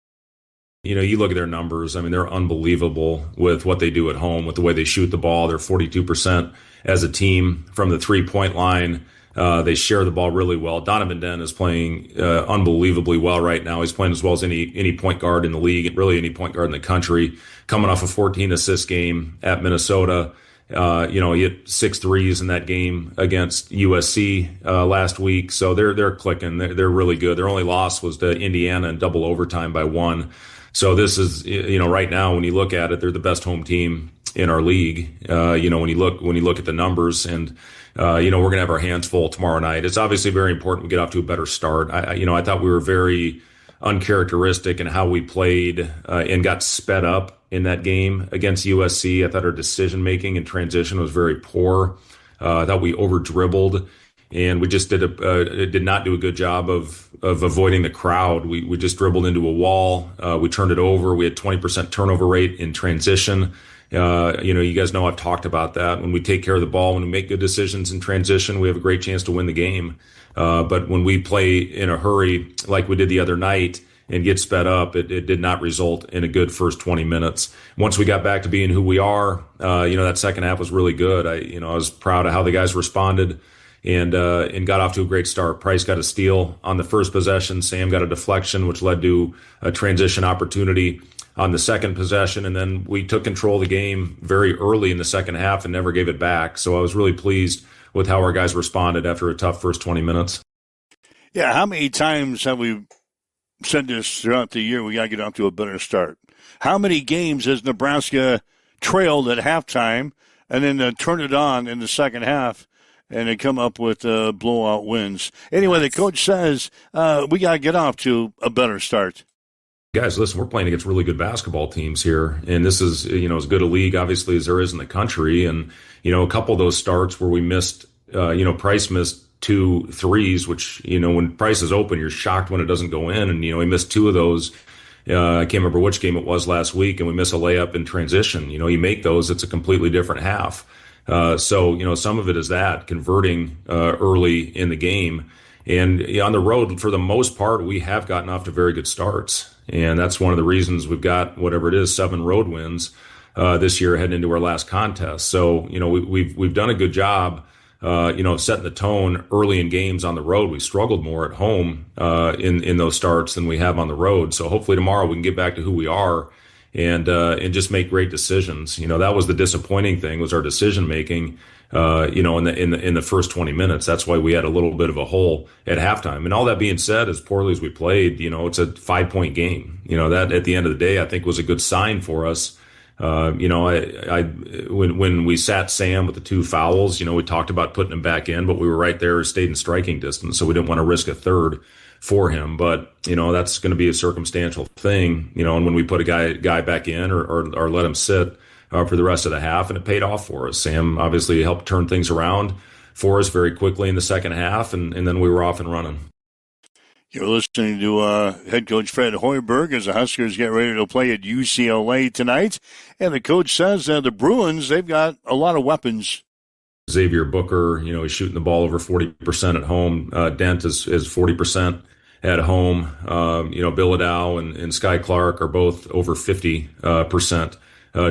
You know, you look at their numbers. I mean, they're unbelievable with what they do at home, with the way they shoot the ball. They're 42% as a team from the three-point line. They share the ball really well. Donovan Dent is playing unbelievably well right now. He's playing as well as any point guard in the league, really any point guard in the country. Coming off a 14-assist game at Minnesota. He hit 6 threes in that game against USC last week. So they're clicking. They're really good. Their only loss was to Indiana in double overtime by 1. So this is, right now when you look at it, they're the best home team in our league. When you look at the numbers, and we're going to have our hands full tomorrow night. It's obviously very important we get off to a better start. I thought we were very uncharacteristic in how we played and got sped up in that game against USC. I thought our decision making and transition was very poor. I thought we over dribbled, and we just did not do a good job of avoiding the crowd. We just dribbled into a wall. We turned it over. We had 20% turnover rate in transition. You guys know I've talked about that. When we take care of the ball, when we make good decisions in transition, we have a great chance to win the game. But when we play in a hurry like we did the other night and get sped up, it did not result in a good first 20 minutes. Once we got back to being who we are, that second half was really good. I was proud of how the guys responded and got off to a great start. Price got a steal on the first possession. Sam got a deflection, which led to a transition opportunity on the second possession, and then we took control of the game very early in the second half and never gave it back. So I was really pleased with how our guys responded after a tough first 20 minutes. Yeah, how many times have we said this throughout the year? We got to get off to a better start. How many games has Nebraska trailed at halftime and then turned it on in the second half and they come up with blowout wins? Anyway, the coach says we got to get off to a better start. Guys, listen, we're playing against really good basketball teams here, and this is, as good a league, obviously, as there is in the country. And, a couple of those starts where we missed, Price missed 2 threes, which, when Price is open, you're shocked when it doesn't go in. And, he missed 2 of those. I can't remember which game it was last week, and we miss a layup in transition. You make those, it's a completely different half. So, some of it is that, converting early in the game. And on the road, for the most part, we have gotten off to very good starts. And that's one of the reasons we've got, whatever it is, 7 road wins this year heading into our last contest. So, we've done a good job, setting the tone early in games on the road. We struggled more at home in those starts than we have on the road. So hopefully tomorrow we can get back to who we are and just make great decisions. That was the disappointing thing, was our decision making. In the first 20 minutes. That's why we had a little bit of a hole at halftime. And all that being said, as poorly as we played, it's a 5-point game. That at the end of the day, I think was a good sign for us. When we sat Sam with the 2 fouls, we talked about putting him back in, but we were right there, stayed in striking distance, so we didn't want to risk a third for him. But that's going to be a circumstantial thing. And when we put a guy back in or let him sit for the rest of the half, and it paid off for us. Sam obviously helped turn things around for us very quickly in the second half, and then we were off and running. You're listening to head coach Fred Hoiberg as the Huskers get ready to play at UCLA tonight. And the coach says the Bruins, they've got a lot of weapons. Xavier Booker, he's shooting the ball over 40% at home. Dent is 40% at home. Bilodeau and Sky Clark are both over 50%.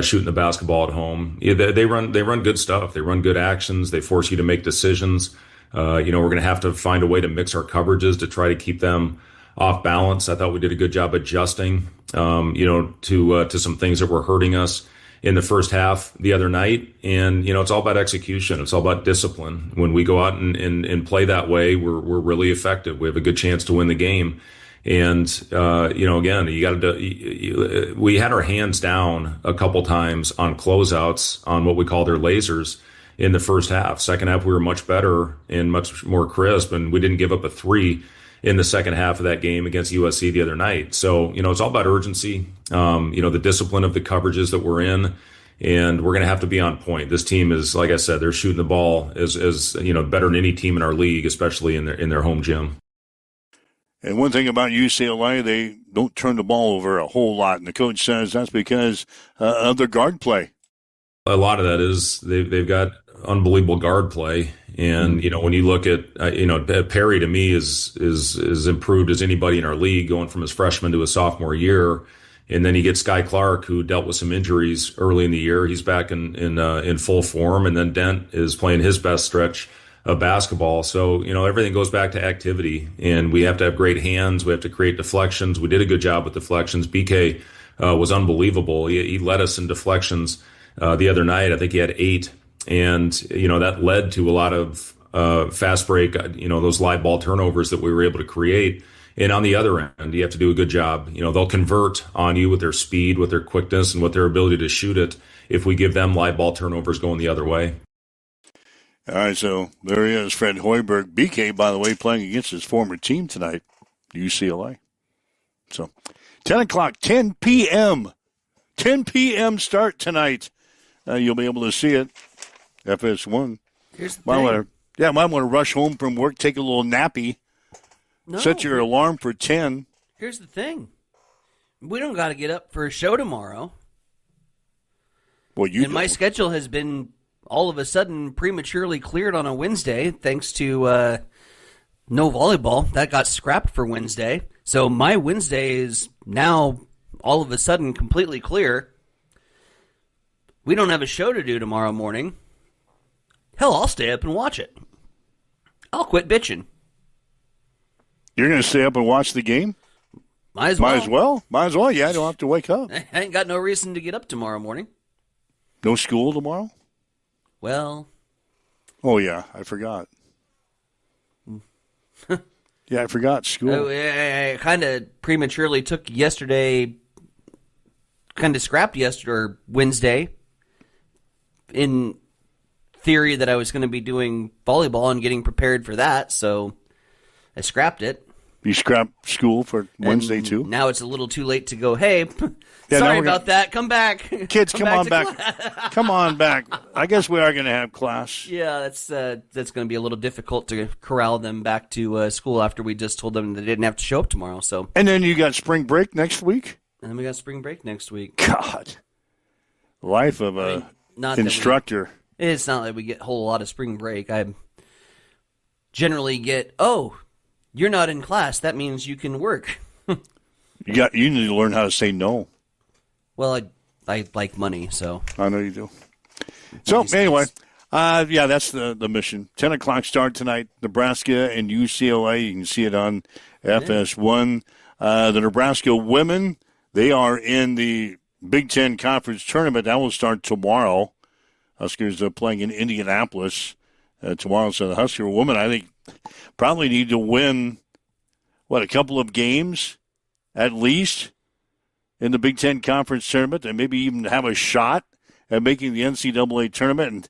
Shooting the basketball at home. Yeah, they run good stuff. They run good actions. They force you to make decisions. We're going to have to find a way to mix our coverages to try to keep them off balance. I thought we did a good job adjusting, to some things that were hurting us in the first half the other night. And, it's all about execution. It's all about discipline. When we go out and play that way, we're really effective. We have a good chance to win the game. And, again, we had our hands down a couple times on closeouts on what we call their lasers in the first half. Second half, we were much better and much more crisp, and we didn't give up a 3 in the second half of that game against USC the other night. So, it's all about urgency, the discipline of the coverages that we're in, and we're going to have to be on point. This team is, like I said, they're shooting the ball as better than any team in our league, especially in their home gym. And one thing about UCLA, they don't turn the ball over a whole lot, and the coach says that's because of their guard play. A lot of that is they've got unbelievable guard play, and when you look at Perry, to me is improved as anybody in our league, going from his freshman to his sophomore year, and then you get Sky Clark, who dealt with some injuries early in the year. He's back in full form, and then Dent is playing his best stretch of basketball. So everything goes back to activity, and we have to have great hands. We have to create deflections. We did a good job with deflections. BK was unbelievable. He led us in deflections the other night. I think he had 8. And, that led to a lot of fast break, those live ball turnovers that we were able to create. And on the other end, you have to do a good job. They'll convert on you with their speed, with their quickness, and with their ability to shoot it if we give them live ball turnovers going the other way. All right, so there he is, Fred Hoiberg. BK, by the way, playing against his former team tonight, UCLA. So 10 o'clock, 10 p.m. 10 p.m. start tonight. You'll be able to see it. FS1. Here's the thing. Might want to rush home from work, take a little nappy. No. Set your alarm for 10. Here's the thing. We don't got to get up for a show tomorrow. Well, my schedule has been all of a sudden prematurely cleared on a Wednesday thanks to no volleyball. That got scrapped for Wednesday. So my Wednesday is now all of a sudden completely clear. We don't have a show to do tomorrow morning. Hell, I'll stay up and watch it. I'll quit bitching. You're going to stay up and watch the game? Might as well. Might as well. Yeah, I don't have to wake up. I ain't got no reason to get up tomorrow morning. No school tomorrow? Well. Oh, yeah, I forgot. Yeah, I forgot school. I kind of prematurely took yesterday, kind of scrapped yesterday, or Wednesday, in theory that I was going to be doing volleyball and getting prepared for that, so I scrapped it. You scrapped school for Wednesday, too? Now it's a little too late to go, hey, sorry about that, come back. Kids, come on back. Come on back. I guess we are going to have class. Yeah, that's going to be a little difficult to corral them back to school after we just told them they didn't have to show up tomorrow. So. And then you got spring break next week? And then we got spring break next week. God. Life of a instructor. It's not like we get a whole lot of spring break. I generally get, you're not in class. That means you can work. You need to learn how to say no. Well, I like money, so. I know you do. So, anyway, that's the mission. 10 o'clock start tonight, Nebraska and UCLA. You can see it on FS1. The Nebraska women, they are in the Big Ten Conference Tournament. That will start tomorrow. Huskers are playing in Indianapolis tomorrow. So the Husker women, I think, probably need to win, a couple of games at least in the Big Ten Conference Tournament and maybe even have a shot at making the NCAA tournament.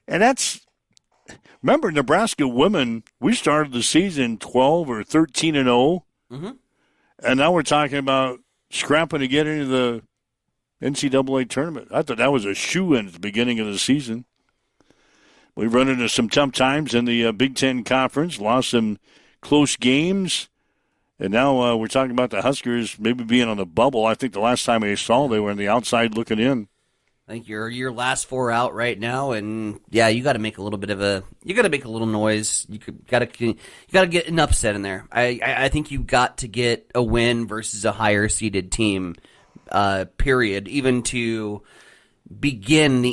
And that's, remember, Nebraska women, we started the season 12 or 13-0. Mm-hmm. And now we're talking about scrapping to get into the NCAA tournament. I thought that was a shoo-in at the beginning of the season. We've run into some tough times in the Big Ten Conference, lost some close games, and now we're talking about the Huskers maybe being on the bubble. I think the last time I saw they were on the outside looking in. I think you're your last 4 out right now, and yeah, you got to make a little bit of a noise. You got to get an upset in there. I think you got to get a win versus a higher seeded team. Period. Even to begin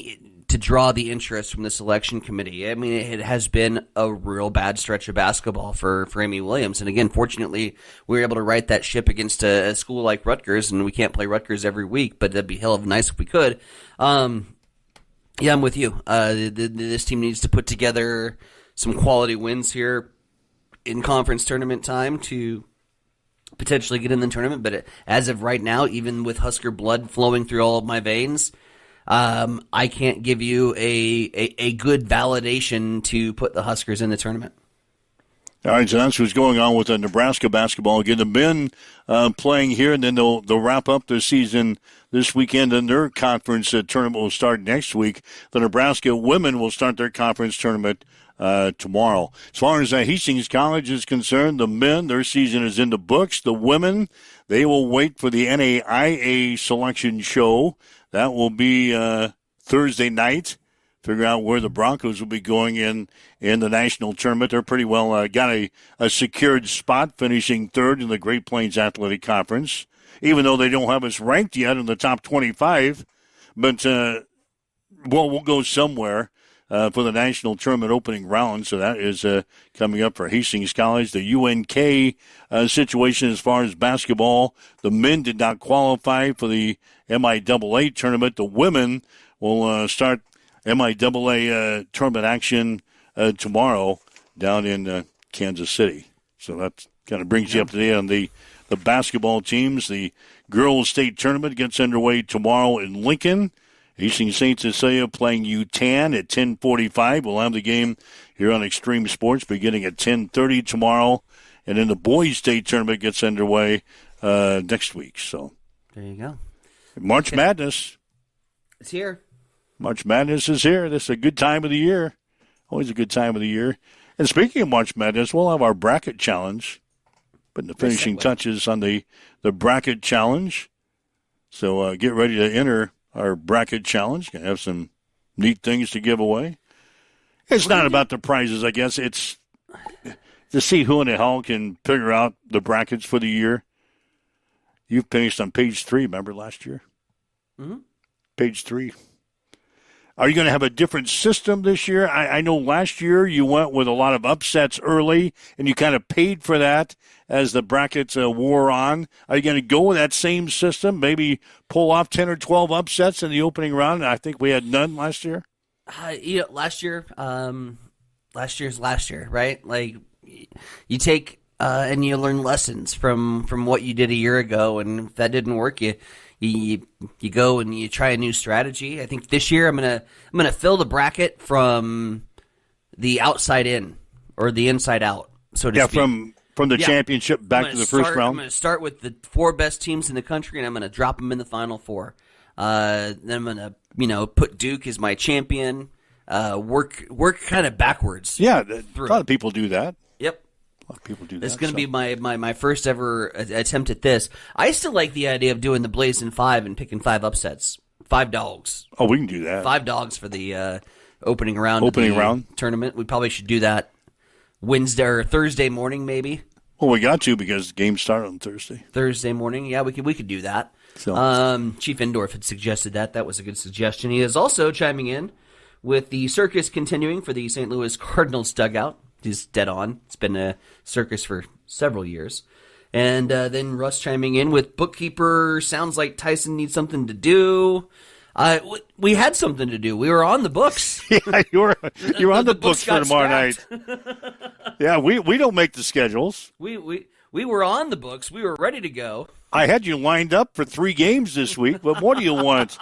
to draw the interest from the selection committee. I mean, it has been a real bad stretch of basketball for Amy Williams. And again, fortunately, we were able to right that ship against a school like Rutgers, and we can't play Rutgers every week, but that'd be hell of nice if we could. Yeah, I'm with you. This team needs to put together some quality wins here in conference tournament time to potentially get in the tournament. But as of right now, even with Husker blood flowing through all of my veins, I can't give you a good validation to put the Huskers in the tournament. All right, so that's what's going on with Nebraska basketball. Again, the men playing here, and then they'll wrap up their season this weekend, and their conference tournament will start next week. The Nebraska women will start their conference tournament tomorrow. As far as Hastings College is concerned, the men, their season is in the books. The women, they will wait for the NAIA selection show. That will be Thursday night. Figure out where the Broncos will be going in the national tournament. They're pretty well got a secured spot, finishing third in the Great Plains Athletic Conference, even though they don't have us ranked yet in the top 25. But, we'll go somewhere for the national tournament opening round. So that is coming up for Hastings College. The UNK situation as far as basketball, the men did not qualify for the MIAA tournament. The women will start MIAA tournament action tomorrow down in Kansas City. So that kind of brings you up to date on the basketball teams. The girls' state tournament gets underway tomorrow in Lincoln. Hastings St. Cecilia playing UTAN at 10:45. We'll have the game here on Extreme Sports beginning at 10:30 tomorrow. And then the boys' state tournament gets underway next week. So there you go. March Madness. It's here. March Madness is here. This is a good time of the year. Always a good time of the year. And speaking of March Madness, we'll have our bracket challenge. Putting the finishing touches on the bracket challenge. So get ready to enter our bracket challenge. Going to have some neat things to give away. It's not about the prizes, I guess. It's to see who in the hell can figure out the brackets for the year. You finished on page 3, remember, last year? Mm-hmm. Page 3. Are you going to have a different system this year? I know last year you went with a lot of upsets early, and you kind of paid for that as the brackets wore on. Are you going to go with that same system, maybe pull off 10 or 12 upsets in the opening round? I think we had none last year. Last year's last year, right? Like, you take and you learn lessons from what you did a year ago, and if that didn't work, you go and you try a new strategy. I think this year I'm gonna fill the bracket from the outside in or the inside out, so to speak. From the championship back to the first round. I'm going to start with the 4 best teams in the country, and I'm going to drop them in the Final Four. Then I'm going to put Duke as my champion. Work kind of backwards. Yeah, a lot of people do that. Yep. A lot of people do that. This is going to be my first ever attempt at this. I still like the idea of doing the Blazing 5 and picking 5 upsets. 5 dogs. Oh, we can do that. 5 dogs for the opening round. Tournament. We probably should do that Wednesday or Thursday morning, maybe. Well, we got to because the games start on Thursday. Thursday morning, yeah, we could do that. So. Chief Indorf had suggested that. That was a good suggestion. He is also chiming in with the circus continuing for the St. Louis Cardinals dugout. He's dead on. It's been a circus for several years. And then Russ chiming in with bookkeeper. Sounds like Tyson needs something to do. We had something to do. We were on the books. Yeah, you were on the books for tomorrow night. Yeah, we don't make the schedules. We were on the books. We were ready to go. I had you lined up for 3 games this week. What more do you want?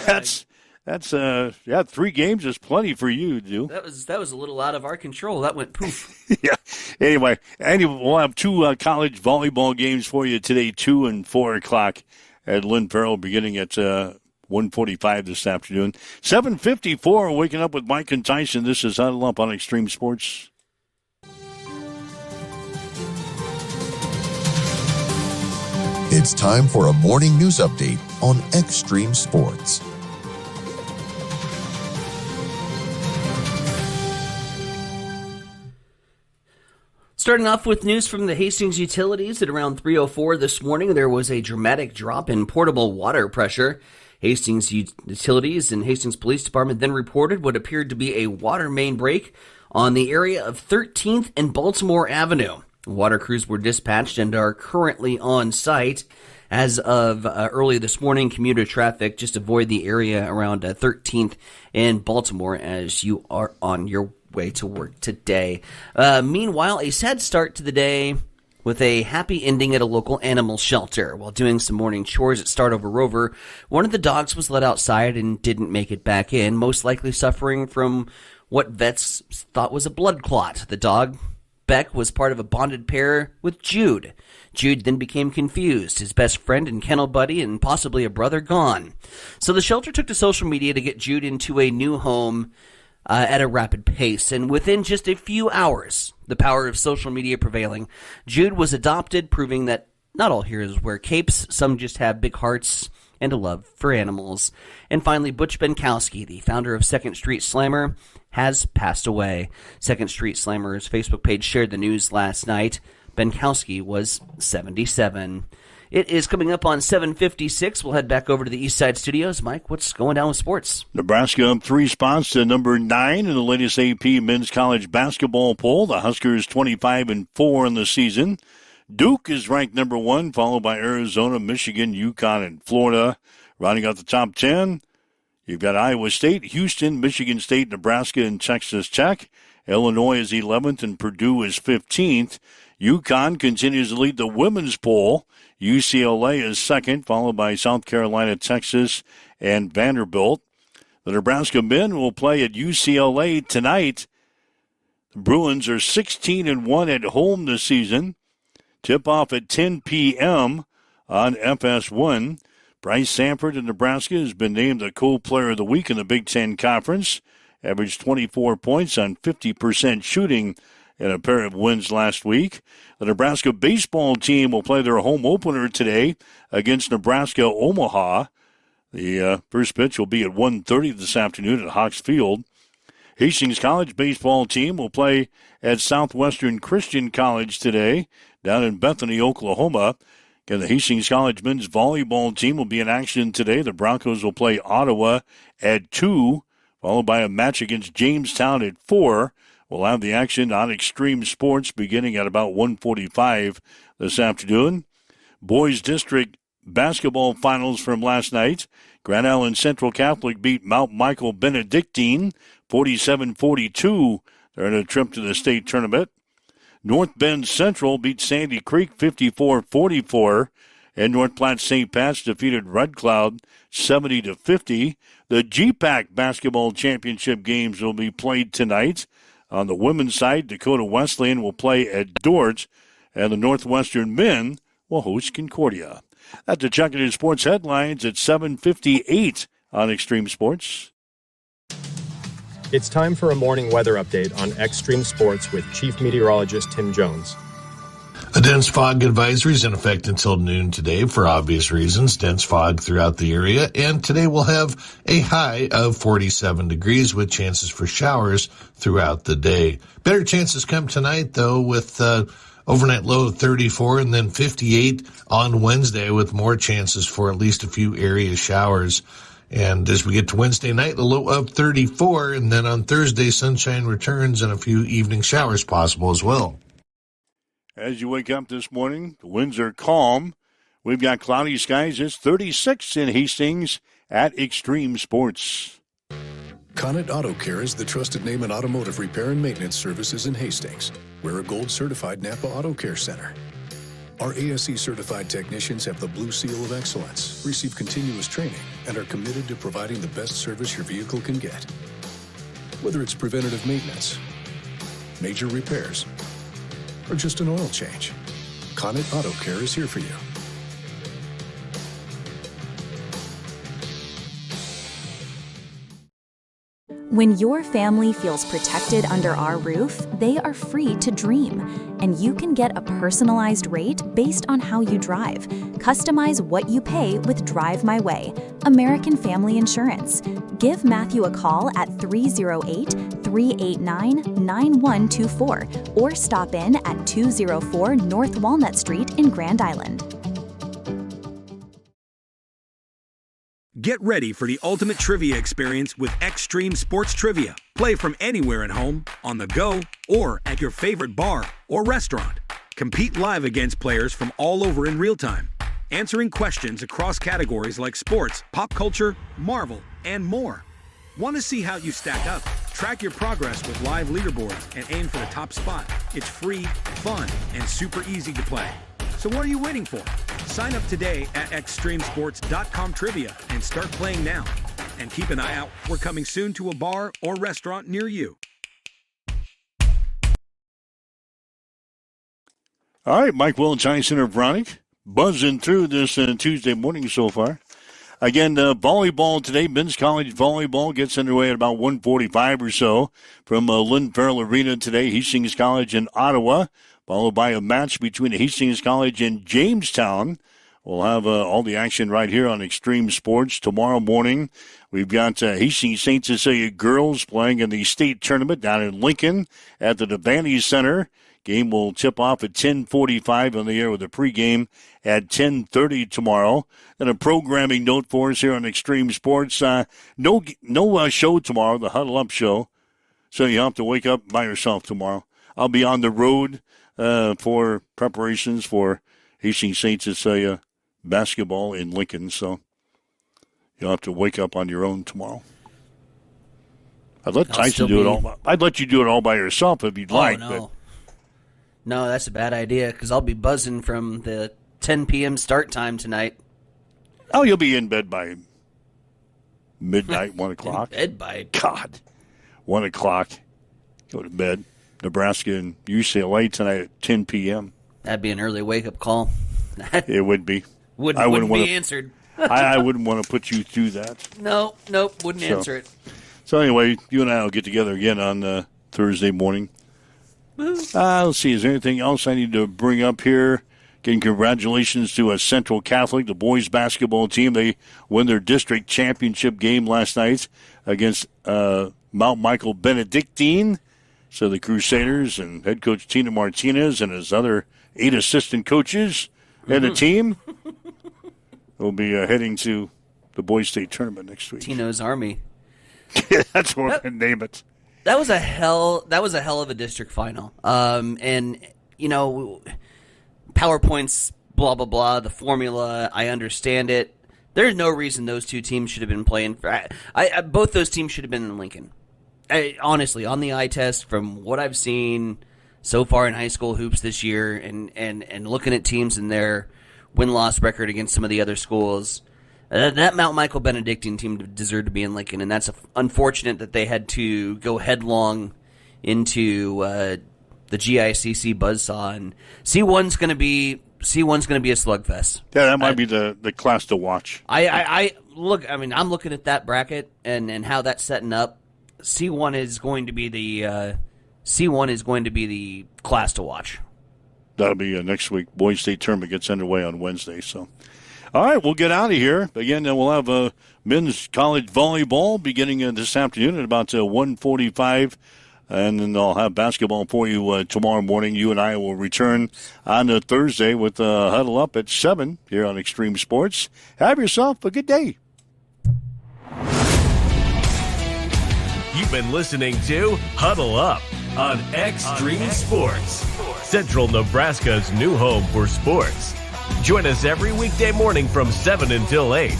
That's 3 games is plenty for you, dude. That was a little out of our control. That went poof. Yeah. Anyway, we'll have 2 college volleyball games for you today, 2 and 4 o'clock at Lynn Farrell, beginning at 1:45 this afternoon. 7:54. Waking up with Mike and Tyson. This is Huddle Up on Extreme Sports. It's time for a morning news update on Extreme Sports. Starting off with news from the Hastings Utilities at around 3:04 this morning, there was a dramatic drop in portable water pressure Hastings Utilities and Hastings Police Department then reported what appeared to be a water main break on the area of 13th and Baltimore Avenue. Water crews were dispatched and are currently on site. As of early this morning, commuter traffic, just avoid the area around 13th and Baltimore as you are on your way to work today. Meanwhile, a sad start to the day with a happy ending at a local animal shelter. While doing some morning chores at Startover Rover, one of the dogs was let outside and didn't make it back in, most likely suffering from what vets thought was a blood clot. The dog, Beck, was part of a bonded pair with Jude. Jude then became confused, his best friend and kennel buddy and possibly a brother gone. So the shelter took to social media to get Jude into a new home at a rapid pace, and within just a few hours, the power of social media prevailing, Jude was adopted, proving that not all heroes wear capes, some just have big hearts and a love for animals. And finally, Butch Benkowski, the founder of Second Street Slammer, has passed away. Second Street Slammer's Facebook page shared the news last night. Benkowski was 77. It is coming up on 7:56. We'll head back over to the East Side Studios. Mike, what's going down with sports? Nebraska up 3 spots to number 9 in the latest AP men's college basketball poll. The Huskers 25-4 in the season. Duke is ranked number 1, followed by Arizona, Michigan, UConn, and Florida. Rounding out the top 10, you've got Iowa State, Houston, Michigan State, Nebraska, and Texas Tech. Illinois is 11th, and Purdue is 15th. UConn continues to lead the women's poll. UCLA is 2nd, followed by South Carolina, Texas, and Vanderbilt. The Nebraska men will play at UCLA tonight. The Bruins are 16-1 at home this season. Tip-off at 10 p.m. on FS1. Bryce Sanford of Nebraska has been named the co-player of the week in the Big Ten Conference. Averaged 24 points on 50% shooting in a pair of wins last week. The Nebraska baseball team will play their home opener today against Nebraska Omaha. The first pitch will be at 1:30 this afternoon at Hawks Field. Hastings College baseball team will play at Southwestern Christian College today down in Bethany, Oklahoma. And the Hastings College men's volleyball team will be in action today. The Broncos will play Ottawa at 2, followed by a match against Jamestown at 4. We'll have the action on Extreme Sports beginning at about 1:45 this afternoon. Boys District basketball finals from last night. Grand Island Central Catholic beat Mount Michael Benedictine 47-42. They're in a trip to the state tournament. North Bend Central beat Sandy Creek 54-44. And North Platte St. Pat's defeated Red Cloud 70-50. The GPAC basketball championship games will be played tonight. On the women's side, Dakota Wesleyan will play at Dort, and the Northwestern men will host Concordia. That's the Check It Sports headlines at 7:58 on Extreme Sports. It's time for a morning weather update on Extreme Sports with Chief Meteorologist Tim Jones. A dense fog advisory is in effect until noon today for obvious reasons. Dense fog throughout the area. And today we'll have a high of 47 degrees with chances for showers throughout the day. Better chances come tonight, though, with overnight low of 34 and then 58 on Wednesday with more chances for at least a few area showers. And as we get to Wednesday night, the low of 34. And then on Thursday, sunshine returns and a few evening showers possible as well. As you wake up this morning, the winds are calm. We've got cloudy skies. It's 36 in Hastings at Extreme Sports. Connet Auto Care is the trusted name in automotive repair and maintenance services in Hastings. We're a gold-certified Napa Auto Care Center. Our ASE-certified technicians have the Blue Seal of Excellence, receive continuous training, and are committed to providing the best service your vehicle can get. Whether it's preventative maintenance, major repairs, or just an oil change, Connet Auto Care is here for you. When your family feels protected under our roof, they are free to dream. And you can get a personalized rate based on how you drive. Customize what you pay with Drive My Way, American Family Insurance. Give Matthew a call at 308-389-9124 or stop in at 204 North Walnut Street in Grand Island. Get ready for the ultimate trivia experience with Extreme Sports Trivia. Play from anywhere at home, on the go, or at your favorite bar or restaurant. Compete live against players from all over in real time, answering questions across categories like sports, pop culture, Marvel, and more. Want to see how you stack up? Track your progress with live leaderboards and aim for the top spot. It's free, fun, and super easy to play. So what are you waiting for? Sign up today at extremesports.com trivia and start playing now. And keep an eye out. We're coming soon to a bar or restaurant near you. All right, Mike Will, Giant Center Veronica, buzzing through this Tuesday morning so far. Again, volleyball today, men's college volleyball gets underway at about 1:45 or so from Lynn Farrell Arena today, Hastings College in Ottawa, followed by a match between Hastings College and Jamestown. We'll have all the action right here on Extreme Sports. Tomorrow morning, we've got Hastings St. Cecilia girls playing in the state tournament down in Lincoln at the Devaney Center. Game will tip off at 10:45 on the air with a pregame at 10:30 tomorrow. And a programming note for us here on Extreme Sports. No show tomorrow, the Huddle Up show. So you have to wake up by yourself tomorrow. I'll be on the road for preparations for Hastings St. Cecilia basketball in Lincoln. So you'll have to wake up on your own tomorrow. I'd let Tyson do it all. I'd let you do it all by yourself if you'd like. No. But No, that's a bad idea because I'll be buzzing from the 10 p.m. start time tonight. Oh, you'll be in bed by midnight, 1 o'clock. In bed by... God. 1 o'clock. Go to bed. Nebraska and UCLA tonight at 10 p.m. That'd be an early wake-up call. It would be. Wouldn't be answered. I wouldn't want to put you through that. Nope, wouldn't answer it. So anyway, you and I will get together again on Thursday morning. Let's see, is there anything else I need to bring up here? Again, congratulations to Central Catholic, the boys basketball team. They won their district championship game last night against Mount Michael Benedictine. So the Crusaders and head coach Tina Martinez and his other 8 assistant coaches and the team will be heading to the boys state tournament next week. Tino's Army. That's what we're going to name it. That was a hell of a district final. And you know, PowerPoints, blah blah blah, the formula, I understand it. There's no reason those two teams should have been playing. Both those teams should have been in Lincoln. Honestly, on the eye test, from what I've seen so far in high school hoops this year, and looking at teams and their win-loss record against some of the other schools, that Mount Michael Benedictine team deserved to be in Lincoln, and that's unfortunate that they had to go headlong into the GICC buzzsaw. And C1's going to be a slugfest. Yeah, that might be the class to watch. I'm looking at that bracket and how that's setting up. C1 is going to be the class to watch. That'll be next week. Boys State tournament gets underway on Wednesday. So, all right, we'll get out of here. Again, we'll have men's college volleyball beginning this afternoon at about 1:45, and then I'll have basketball for you tomorrow morning. You and I will return on Thursday with Huddle Up at 7 here on Extreme Sports. Have yourself a good day. You've been listening to Huddle Up on Extreme Sports, Central Nebraska's new home for sports. Join us every weekday morning from 7 until 8